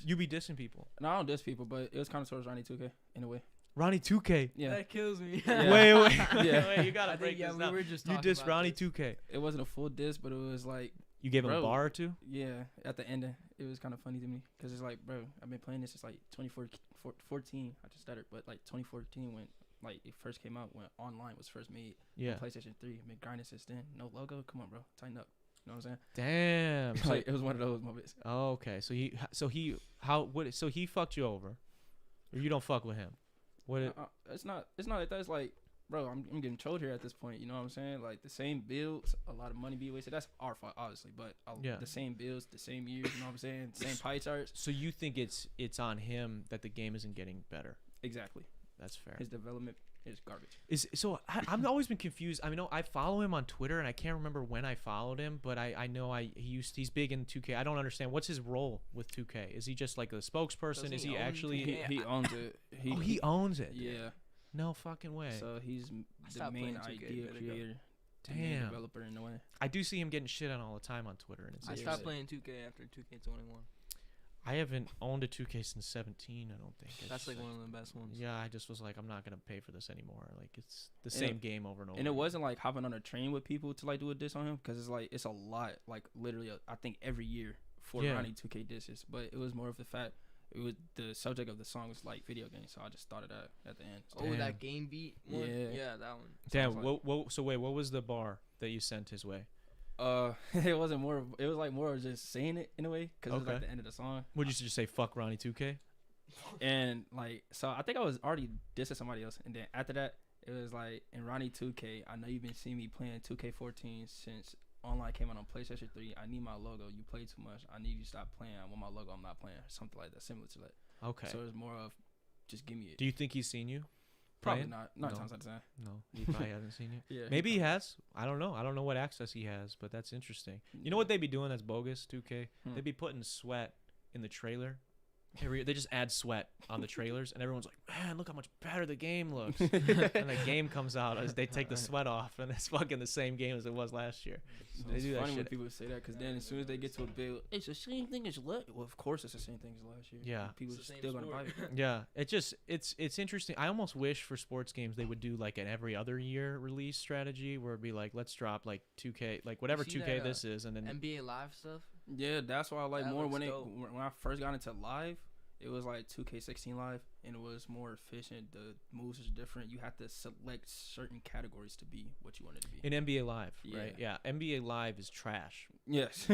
You be dissing people. No, I don't diss people, but it was kind of towards Ronnie 2K in a way. Ronnie 2K. Yeah. That kills me. Yeah. Wait, Yeah. wait, you gotta I break think, this we down. were just You talking dissed about Ronnie this. 2K. It wasn't a full diss, but it was like, You gave him a Bro. bar or two? yeah, at the end, it was kind of funny to me. Because it's like, bro, I've been playing this since like 2014. I just started, but like 2014 when like it first came out, when online was first made. Yeah. On PlayStation 3. I've been grinding since then. No logo? Come on, bro. Tighten up. You know what I'm saying? Damn. So, Like, it was one of those moments. oh, okay. So he fucked you over, or you don't fuck with him? What? It's not like that. It's like, bro, I'm getting trolled here at this point. You know what I'm saying? Like, the same builds, a lot of money be wasted. That's our fault, obviously. But Yeah. the same builds, the same years. You know what I'm saying? Same pie charts. So you think it's on him that the game isn't getting better? Exactly. That's fair. His development is garbage. I've always been confused. I mean, I follow him on Twitter, and I can't remember when I followed him, but I know he's big in 2K. I don't understand what's his role with 2K. Is he just like a spokesperson? Doesn't Is he he own actually? 2K? He owns it. He owns it. Yeah. No fucking way. So he's the stopped main playing 2K idea a bit ago. creator. The main Damn. developer in a way. I do see him getting shit on all the time on Twitter, and it's I Yeah. stopped playing 2K after 2K21. I haven't owned a 2K since 17. I don't think. That's like one of the best ones. Yeah, I just was like, I'm not gonna pay for this anymore. Like it's the And same it- game over and over. And it wasn't like hopping on a train with people to like do a diss on him, because it's like it's a lot, like literally I think every year for Yeah. Ronnie 2K disses. But it was more of the fact it was the subject of the song was like video games, so I just started that at the end. So Oh, Damn. that game beat one? Yeah. Yeah, that one. Damn. Sounds like- So wait, what was the bar that you sent his way? it wasn't more. It was like more of just saying it in a way, because it was Okay. like the end of the song. Would you just say fuck Ronnie 2K? And like, so I think I was already dissing somebody else, and then after that, it was like, in Ronnie 2K, I know you've been seeing me playing 2K14 since online came out on PlayStation 3. I need my logo. You play too much. I need you to stop playing. I want my logo. I'm not playing. Something like that, similar to that. Okay. So it was more of just give me it. Do you think he's seen you? Probably playing? not. No. Times out of 10. No, he probably hasn't seen you. Yeah. Maybe he has. I don't know. I don't know what access he has, but that's interesting. You know what they be doing that's bogus, 2K? They be putting sweat in the trailer. They just add sweat on the trailers, and everyone's like, man, look how much better the game looks. And the game comes out as they take the sweat off, and it's fucking the same game as it was last year. So They it's do that funny when shit. people say that, because then as soon as they get to a build, it's the same thing as last. Well, of course it's the same thing as last year. Yeah. People It's the still same gonna buy sport. it. Yeah, it's interesting. I almost wish for sports games they would do like an every other year release strategy where it'd be like, let's drop like 2K, like whatever see 2K that, this is, and then NBA Live stuff. Yeah, that's why I like That more looks when dope. when I first got into live. It was like 2K16 live, and it was more efficient. The moves are different. You have to select certain categories to be what you want it to be. in NBA Live, right? Yeah. Yeah, NBA Live is trash. Yes.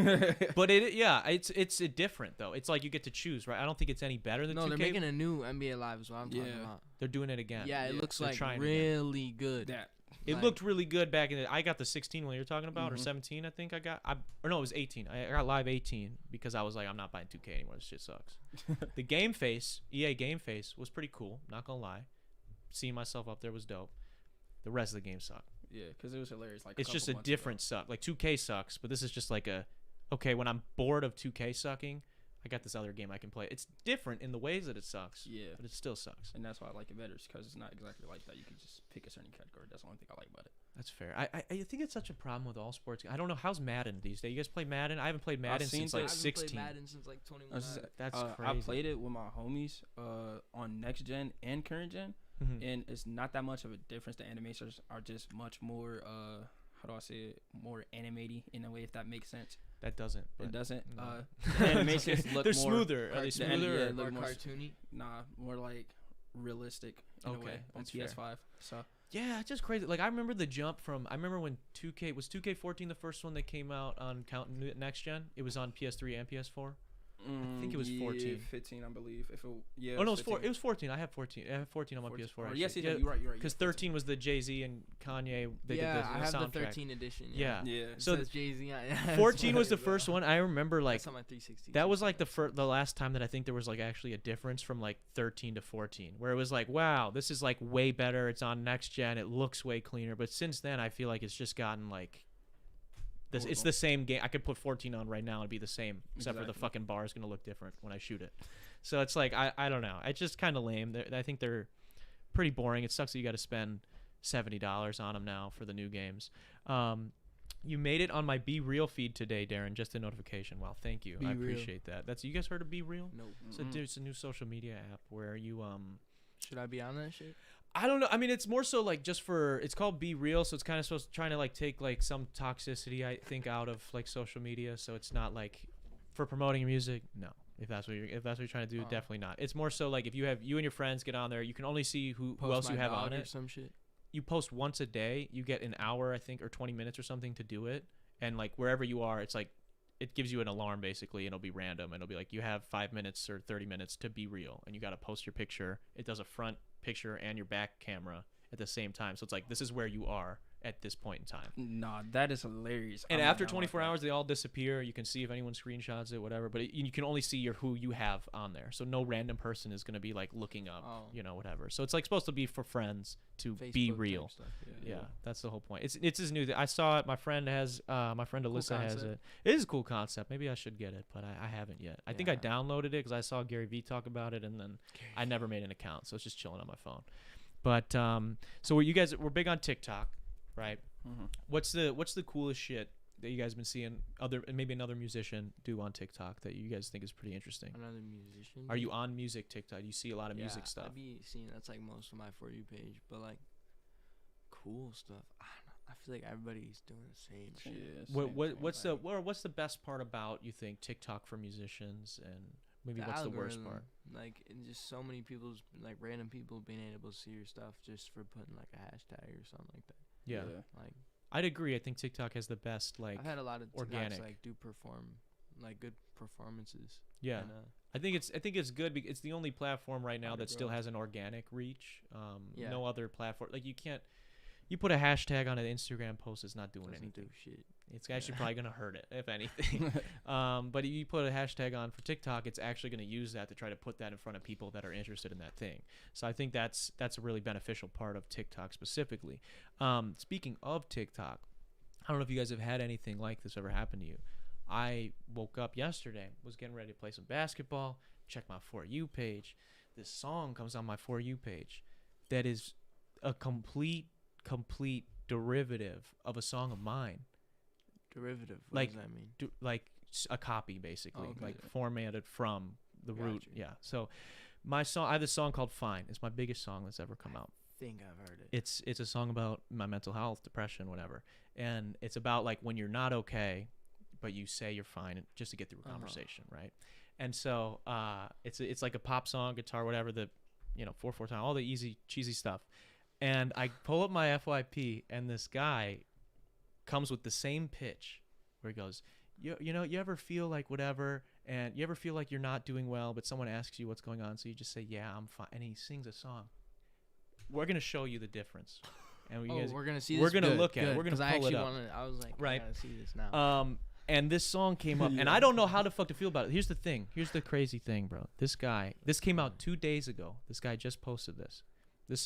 But it's different though. It's like you get to choose, right? I don't think it's any better than No, 2K. they're making a new NBA Live is what I'm talking Yeah. about. They're doing it again. Yeah, it Yeah, looks they're like trying again. really good. that. It Like, looked really good back in the. I got the 16 one you're talking about, or Mhm. 17. I think I got. Or no, it was 18. I got Live 18 because I was like, I'm not buying 2K anymore. This shit sucks. The game face, EA game face, was pretty cool. Not gonna lie, seeing myself up there was dope. The rest of the game sucked. Yeah, because it was hilarious. Like It's just a couple months different suck. Like 2K sucks, but this is just like a. Okay, when I'm bored of 2K sucking, I got this other game I can play. It's different in the ways that it sucks, ago. Yeah, but it still sucks. and that's why I like it better, because it's not exactly like that. You can just pick a certain category. That's the only thing I like about it. That's fair. I think it's such a problem with all sports. I don't know how's Madden these days. You guys play Madden? I haven't played Madden seen since that. like I haven't 16. played Madden since like 21. I was just- That's I crazy. played it with my homies on next gen and current gen, Mhm. and it's not that much of a difference. The animations are just much more how do I say it, more animated in a way, if that makes sense. That doesn't. It doesn't. no. The animations look They're more smoother. Are they the smoother? anim- yeah, or- look More more cartoony. Nah, more like realistic in a Okay, way on that's fair. PS5. So Yeah, it's just crazy. Like I remember the jump from. I remember when 2K was 2K14 the first one that came out on next gen. It was on PS3 and PS4. think it was 14. 15, I believe. If it, yeah. Oh no, it was 15. It was 14. I have 14. I have 14 on my 14. PS4. Oh, actually. yes, yeah, you're right. You're right. because yeah, 14. 13 was the Jay-Z and Kanye. They Yeah, did the I have soundtrack. the 13 edition. Yeah. Yeah. It So says Jay-Z on it. 14 was the first one. I remember like That's on my 360. that was like the last time that I think there was like actually a difference from like 13 to 14, where it was like, wow, this is like way better. It's on next gen. It looks way cleaner. But since then, I feel like it's just gotten like this. It's Horrible. the same game. I could put 14 on right now and it'd be the same, except for the Exactly. fucking bar is gonna look different when I shoot it. So it's like I don't know. It's just kind of lame. I think they're pretty boring. It sucks that you got to spend $70 on them now for the new games. You made it on my Be Real feed today, Darren. Just a notification. Wow, thank you. Be I Real. appreciate that. That's you guys heard of Be Real? No. It's a new social media app where you Should I be on that shit? I don't know. I mean, it's more so like just for it's called Be Real, so it's kind of supposed to trying to like take like some toxicity I think out of like social media. So it's not like for promoting your music. No, if that's what you're trying to do, Oh. definitely not. It's more so like if you and your friends get on there, you can only see who else Post you my have dog on or it. some shit. You post once a day. You get an hour, I think, or 20 minutes or something to do it. And like wherever you are, it's like it gives you an alarm basically, and it'll be random, and it'll be like you have 5 minutes or 30 minutes to be real, and you got to post your picture. It does a front picture and your back camera at the same time, so it's like this is where you are at this point in time. Nah, that is hilarious. And I'm not after down 24 like that. hours, they all disappear. You can see if anyone screenshots it, whatever. But you can only see who you have on there. So no random person is gonna be like looking up, Oh. whatever. So it's like supposed to be for friends to be Facebook type real. stuff, Yeah, that's the whole point. It's his new. I saw it. My friend Alyssa has concept. it. It is a cool concept. Maybe I should get it, but I haven't yet. I think I Yeah. downloaded it because I saw Gary Vee talk about it, and then I never made an account, so it's just chilling on my phone. But so we're big on TikTok, right? Mhm. What's the coolest shit that you guys been seeing maybe another musician do on TikTok that you guys think is pretty interesting? Another musician. Are you on music TikTok? Do you see a lot of Yeah, music stuff? I be seeing that's like most of my For You page, but like cool stuff. I don't know. I feel like everybody's doing the same shit. Yeah, What's the best part about you think TikTok for musicians, and maybe The what's the worst algorithm, part? Like, and just so many people's like random people being able to see your stuff just for putting like a hashtag or something like that. Yeah, Like, I'd agree. I think TikTok has the best like I've had a lot of TikToks, organic. like do perform like good performances. yeah. And, I think it's good because it's the only platform right now that still Underground. has an organic reach. Yeah. No other platform like you put a hashtag on an Instagram post, it's not doing doesn't anything. do shit. It's actually probably going to hurt it, if anything. But if you put a hashtag on for TikTok, it's actually going to use that to try to put that in front of people that are interested in that thing. So I think that's a really beneficial part of TikTok specifically. Speaking of TikTok, I don't know if you guys have had anything like this ever happen to you. I woke up yesterday, was getting ready to play some basketball, check my For You page. This song comes on my For You page that is a complete derivative of a song of mine. Derivative. What does that mean? Like a copy, basically, okay. like formatted from the root. Gotcha. Yeah. So my song, I have this song called "Fine." It's my biggest song that's ever come out. I think I've heard it. It's a song about my mental health, depression, whatever, and it's about like when you're not okay, but you say you're fine just to get through a conversation, right? And so it's like a pop song, guitar, whatever, the 4/4 time, all the easy cheesy stuff. And I pull up my FYP, and this guy comes with the same pitch where he goes, you ever feel like whatever, and you ever feel like you're not doing well, but someone asks you what's going on, so you just say, yeah, I'm fine. And he sings a song. We're gonna show you the difference. And we're gonna see this. We're gonna look at it. We're gonna pull it up. I was like, right. I gotta see this now. And this song came up, and I don't know how the fuck to feel about it. Here's the thing. Here's the crazy thing, bro. This came out 2 days ago. This guy just posted this.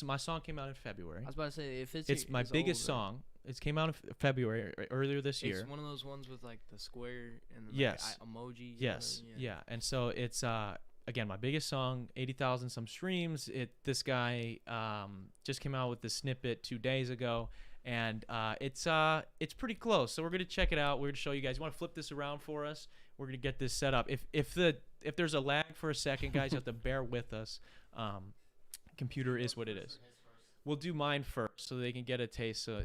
My song came out in February. I was about to say, if it's my biggest old, song. It came out in February, earlier this year. It's one of those ones with like the square and the yes. emoji. Yes. Yeah. And so it's again my biggest song, 80,000 some streams. This guy just came out with the snippet 2 days ago, and it's pretty close. So we're gonna check it out. We're gonna show you guys. You want to flip this around for us? We're gonna get this set up. If there's a lag for a second, guys, you have to bear with us. Computer is what it is. We'll do mine first so they can get a taste. So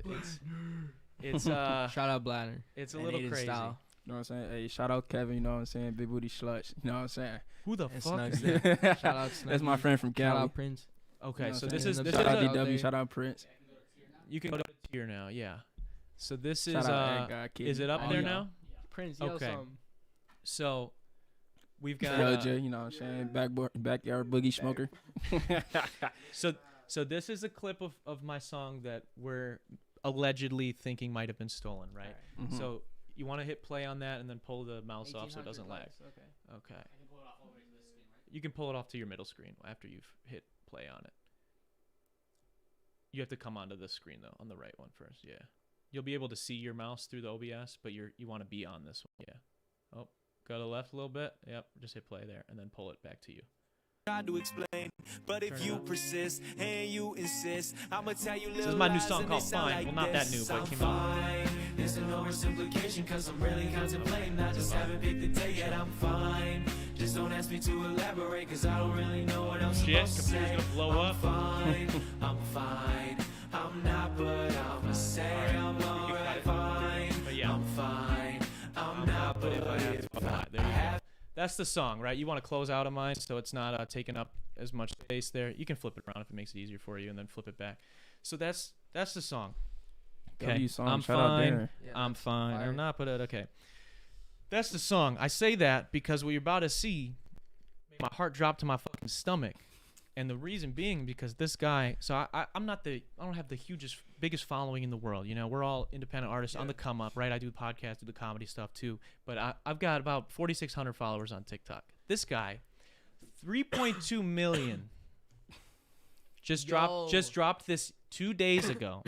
it's shout out Bladder. It's a little crazy. Style. You know what I'm saying? Hey, shout out Kevin, you know what I'm saying? Big booty sluts, you know what I'm saying? Who the And fuck Snugs is there. that? Shout out Snugs. That's my friend from Shout Cali. out Prince. Okay, You know so what this I'm is saying? this Shout is out a- DW, shout out Prince. you can go to tier now, yeah. So this Shout is out Ed God, is it up Oh, there yeah. now? Prince. Okay. So we've got LJ, you know what I'm saying? Backyard boogie smoker. so this is a clip of my song that we're allegedly thinking might have been stolen, right? Mhm. So you want to hit play on that and then pull the mouse off so it doesn't lag. Okay. Okay. You can pull it off to your middle screen after you've hit play on it. You have to come onto the screen though, on the right one first. Yeah. You'll be able to see your mouse through the OBS, but you want to be on this one. Yeah. Oh, go to the left a little bit. Yep. Just hit play there and then pull it back to you. Try to explain, but if you persist and you insist, I'ma tell you little This is my new lies song and called they sound Fine. like Well, not that new, this. but it I'm came out. fine. There's an oversimplification, cause I'm really contemplating. I just haven't picked the day yet. I'm fine. Just don't ask me to elaborate, cause I don't really know what I'm Shit, supposed to say. computer's gonna blow up. Fine, I'm fine. I'm not, but I'ma say I'm alright. Fine, But yeah. I'm fine. I'm not, but If I have if to, there you go. That's the song, right? You want to close out of mine so it's not taking up as much space there. You can flip it around if it makes it easier for you, and then flip it back. So that's the song. Okay, W song, I'm shout out fine. Darren. Yeah, I'm that's fine. fire. I'm not, but okay. That's the song. I say that because what you're about to see, my heart dropped to my fucking stomach, and the reason being because this guy. So I don't have the biggest following in the world. You know, we're all independent artists on the come up, right? I do podcasts, do the comedy stuff too, but I've got about 4,600 followers on TikTok. This guy, 3.2 million. Just dropped this 2 days ago.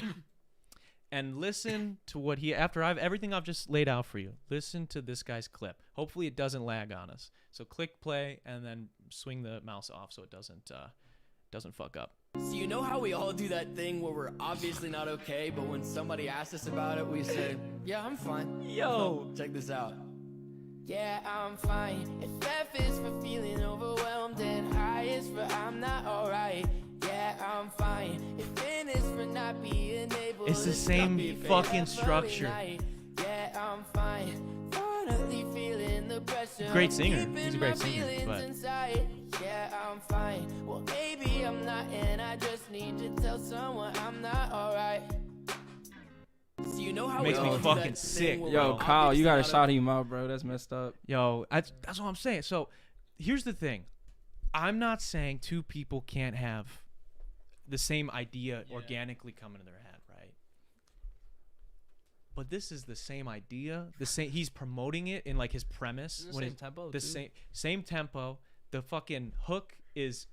And listen to what everything I've just laid out for you. Listen to this guy's clip. Hopefully it doesn't lag on us. So click play and then swing the mouse off so it doesn't fuck up. So you know how we all do that thing where we're obviously not okay, but when somebody asks us about it, we say, yeah, I'm fine. Yo. Check this out. Yeah, I'm fine. If F is for feeling overwhelmed and I is for I'm not alright. Yeah, I'm fine. If N is for not being able It's the to same stop me from fucking that structure. night. Yeah, I'm fine. Finally feeling the pressure. Great singer. Keeping He's a great my singer, feelings but- inside. Yeah, I'm fine. Well, maybe I'm not, and I just need to tell someone I'm not alright. So you know how Makes we me all do fucking that sick, thing where Yo, we're Kyle, you gotta obviously shout not him out, bro. That's messed up. Yo, that's what I'm saying. So here's the thing. I'm not saying two people can't have the same idea organically come into their head, right? but this is the same idea. The same. He's promoting it in like his premise. Isn't it the same tempo, The too? same tempo. The fucking hook is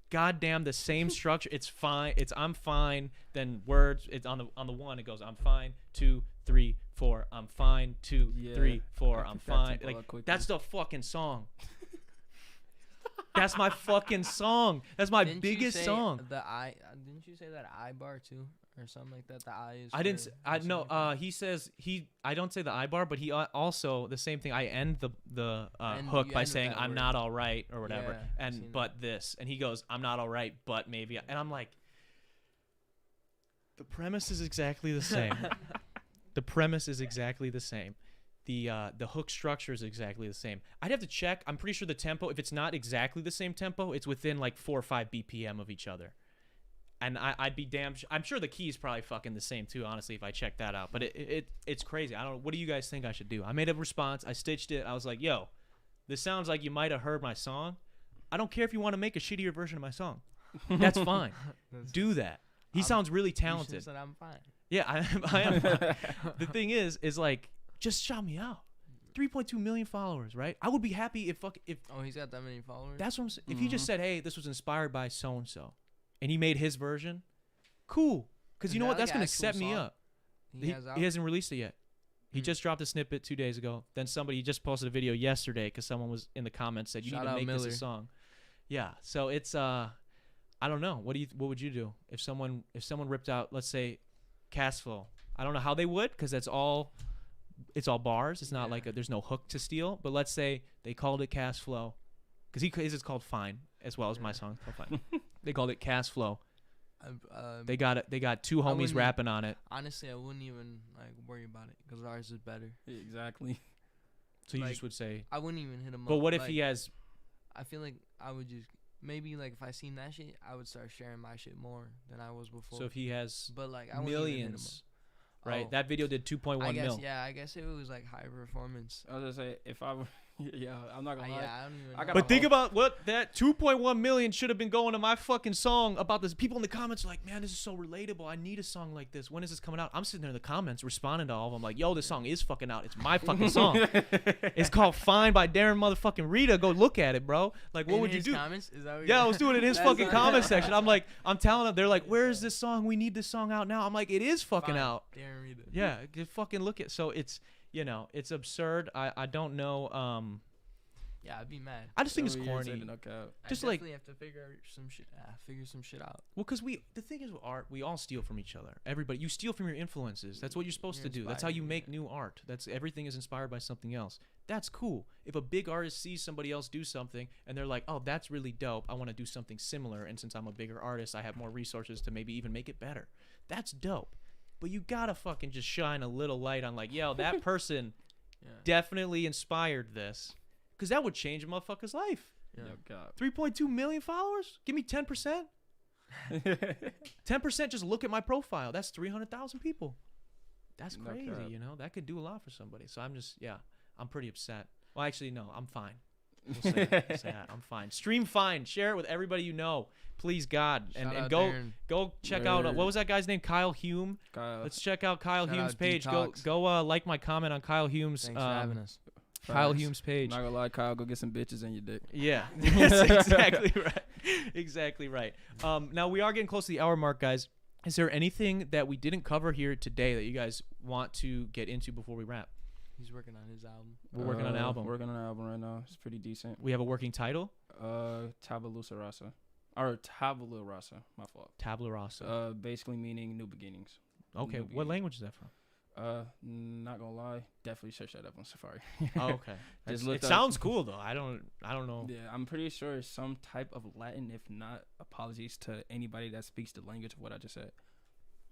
goddamn the same structure. It's fine. It's I'm fine. Then words. It's on the one. It goes I'm fine. 2, 3, 4. I'm fine. 2, 3, 4. I'm fine. Like that's the fucking song. That's my fucking song. That's my Didn't biggest you say song. Didn't you say that I bar too, or something like that? The I is. I didn't. for- I or no. something like that? He says he. I don't say the I bar, but he also the same thing. I end the And hook you by end with saying that I'm word. not all right or whatever, Yeah, I've seen and that. but this, and he goes I'm not all right, but maybe, and I'm like, the premise is exactly the same. The premise is exactly the same. The hook structure is exactly the same. I'd have to check. I'm pretty sure the tempo, if it's not exactly the same tempo, it's within like 4 or 5 BPM of each other. And I'd be damn. I'm sure the key is probably fucking the same too. Honestly, if I check that out, but it's crazy. I don't know. What do you guys think I should do? I made a response. I stitched it. I was like, yo, this sounds like you might have heard my song. I don't care if you want to make a shittier version of my song. That's fine. Do that. He sounds really You talented. should've said I'm fine. Yeah, I am. The thing is like, just shout me out. 3.2 million followers, right? I would be happy if Oh, he's got that many followers. that's what I'm saying. If he just said, hey, this was inspired by so and so, and he made his version, cool. Because Is you know that what? That's like an gonna actual set me song up. he has out. He hasn't released it yet. He Hmm. just dropped a snippet 2 days ago. Then somebody just posted a video yesterday because someone was in the comments said you Shout need to out make this Miller. a song. Yeah. So it's I don't know. What would you do if someone ripped out, let's say, Cash Flow? I don't know how they would, because it's all bars. It's not Yeah. like there's no hook to steal. But let's say they called it Cash Flow, because his is called Fine as well as my Yeah. song called Fine. They called it Cash Flow. They They got 2 homies wouldn't- rapping on it. honestly, I wouldn't even like worry about it because ours is better. Exactly. So you like, just would say. I wouldn't even hit him up. But what if like, he has? I feel like I would just maybe like if I seen that shit, I would start sharing my shit more than I was before. So if he has but like I wouldn't even hit him millions, right? Oh. That video did 2.1 I guess mil. yeah. I guess it was like high performance. I was gonna say if I were, yeah, I'm not gonna lie. Yeah, I don't even. I know. got But a think whole- about what that 2.1 million should have been going to my fucking song about this. People in the comments are like, man, this is so relatable. I need a song like this. When is this coming out? I'm sitting there in the comments responding to all of them like, yo, this song is fucking out. It's my fucking song. It's called Fine by Darren motherfucking Rita. Go look at it, bro. Like, what In would you his do? Comments? Is that what Yeah, I was doing it in his That's fucking not- comment section. I'm like, I'm telling them, they're like, where is this song? We need this song out now. I'm like, it is fucking Fine, out. Darren Rita. Yeah, just fucking look at. So it's, it's absurd. I don't know. Yeah, I'd be mad. I just think it's Every year, corny. no cap. Just I like- definitely have to figure some shit out. Well, because the thing is with art, we all steal from each other. Everybody, you steal from your influences. That's what you're supposed You're to do. That's how you inspired, make yeah. new art. That's everything is inspired by something else. That's cool. If a big artist sees somebody else do something and they're like, oh, that's really dope. I want to do something similar. And since I'm a bigger artist, I have more resources to maybe even make it better. That's dope. But you gotta fucking just shine a little light on like, yo, that person Yeah. definitely inspired this. Because that would change a motherfucker's life. Yeah. No cap. 3.2 million followers? Give me 10%. 10% just look at my profile. That's 300,000 people. That's No crazy, cap. That could do a lot for somebody. So I'm pretty upset. Well, actually, no, I'm fine. We'll say that. I'm fine. Stream Fine. Share it with everybody you know. Please, God. Shout And out go Darren. go check out, Word. what was that guy's name? Kyle Hume. Kyle, Let's check out Kyle Shout Hume's out page. dtalks. Go like my comment on Kyle Hume's Thanks for having us. Kyle facts. Hume's page. Not gonna lie, Kyle, go get some bitches in your dick. Yeah, that's exactly right. Exactly right. Now we are getting close to the hour mark, guys. Is there anything that we didn't cover here today that you guys want to get into before we wrap? He's working on his album. We're working on an album. Working on an album right now. It's pretty decent. We have a working title, Tabula Rasa. Or Tabula Rasa. My fault. Tabula Rasa. Basically meaning new beginnings. Okay, New what beginning. language is that from? Not gonna lie, definitely search that up on Safari. Oh, okay. Just It looked up- sounds cool though. I don't know. Yeah, I'm pretty sure it's some type of Latin. If not, apologies to anybody that speaks the language of what I just said.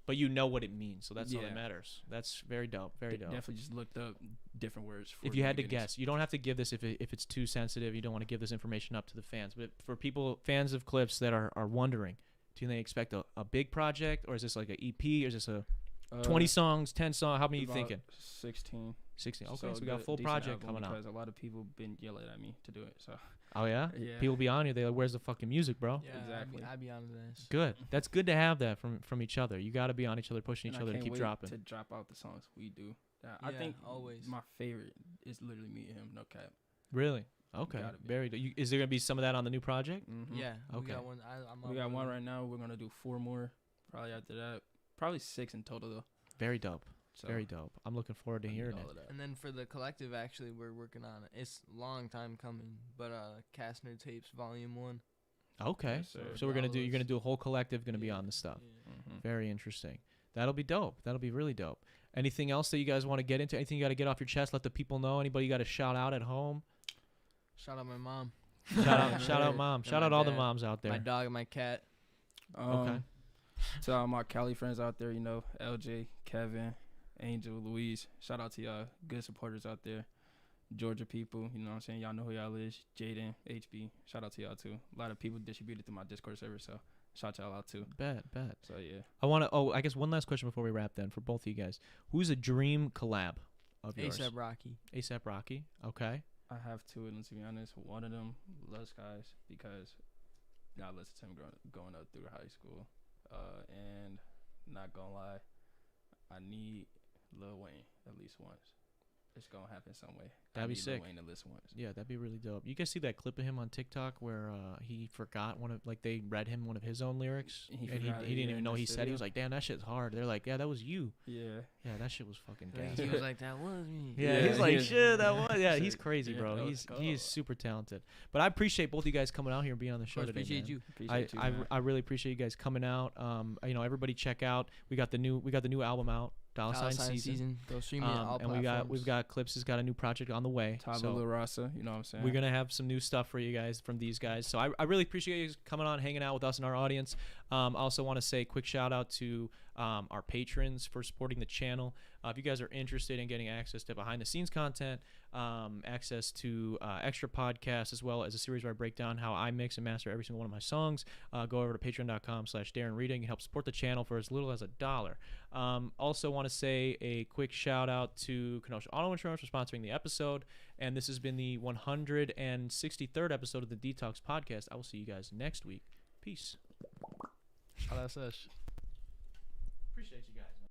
But you know what it means, so that's all that Yeah. matters. That's very dope. Very dope. Definitely just looked up different words. For If you new had to beginnings. guess, you don't have to give this if it's too sensitive. You don't want to give this information up to the fans. But for people, fans of Clips that are wondering, do they expect a big project, or is this like an EP, or is this a 20 songs, 10 songs? How many you about thinking? 16. 16. Okay, so we good- got a full decent project album coming out. because a lot of people been yelling at me to do it. So Oh yeah? Yeah. People be on you. They're like, "Where's the fucking music, bro?" Yeah, Exactly. I'd be on this. Good. That's good to have that from each other. You got to be on each other, pushing And each I other to can't keep wait dropping. to drop out the songs we do. I Yeah, think always. my favorite is literally me and him. No cap. Really? Okay. Gotta be. Very. Is there gonna be some of that on the new project? Mm-hmm. Yeah, Okay. we got one. I'm We got one right now. We're gonna do 4 more. Probably after that. Probably 6 in total though. Very dope. So Very dope. I'm looking forward to I need hearing all it. of that. And then for the collective, actually, we're working on it. It's a long time coming, but Kastner Tapes Volume 1. Okay. Yes, sir. So you're gonna do a whole collective. Gonna be Yeah. on the stuff. Yeah. Mm-hmm. Very interesting. That'll be dope. That'll be really dope. Anything else that you guys want to get into? Anything you got to get off your chest? Let the people know. Anybody you got to shout out at home? Shout out my mom. Shout out mom. And Shout my out all the dad. moms out there. My dog and my cat. Okay. To all my Cali friends out there, LJ, Kevin, Angel, Louise. Shout out to y'all, good supporters out there. Georgia people, you know what I'm saying? Y'all know who y'all is. Jaden, HB. Shout out to y'all too. A lot of people distributed through my Discord server, so shout y'all out too. Bet. So yeah. I guess one last question before we wrap then for both of you guys. Who's a dream collab of yours? ASAP Rocky. ASAP Rocky. Okay. I have 2 of them, to be honest. One of them, Love Skies, because I listened to him going up through high school. And not gonna lie, I need Lil Wayne at least once. It's gonna happen some way. That'd be I need sick. Lil Wayne at least once. Yeah, that'd be really dope. You guys see that clip of him on TikTok where he forgot they read him one of his own lyrics He and forgot it, he didn't yeah, even in know the he said. He was studio. like, "Damn, that shit's hard." They're like, "Yeah, that was you." Yeah. Yeah, that shit was fucking He gas. was like, that was me. Yeah, Yeah, he's like, yeah. "Shit, that was." Yeah, he's Shit. crazy, Yeah, bro. that He's was he's cool. super talented. But I appreciate both you guys coming out here and being on the Of show course, today. appreciate man. you. Appreciate you, man. I really appreciate you guys coming out. Everybody check out. We got the new album out. Dollar Sign Season. Go stream it on all And platforms. we've got Clips has got a new project on the way. Tava So Lil Rasa, you know what I'm saying? we're gonna have some new stuff for you guys from these guys. So I really appreciate you coming on, hanging out with us and our audience. I also want to say a quick shout out to our patrons for supporting the channel. If you guys are interested in getting access to behind the scenes content, access to extra podcasts, as well as a series where I break down how I mix and master every single one of my songs, go over to patreon.com/Darren Rita and help support the channel for as little as $1. Also want to say a quick shout out to Kenosha Auto Insurance for sponsoring the episode. And this has been the 163rd episode of the Dtalks podcast. I will see you guys next week. Peace. Oh, that's us. Appreciate you guys.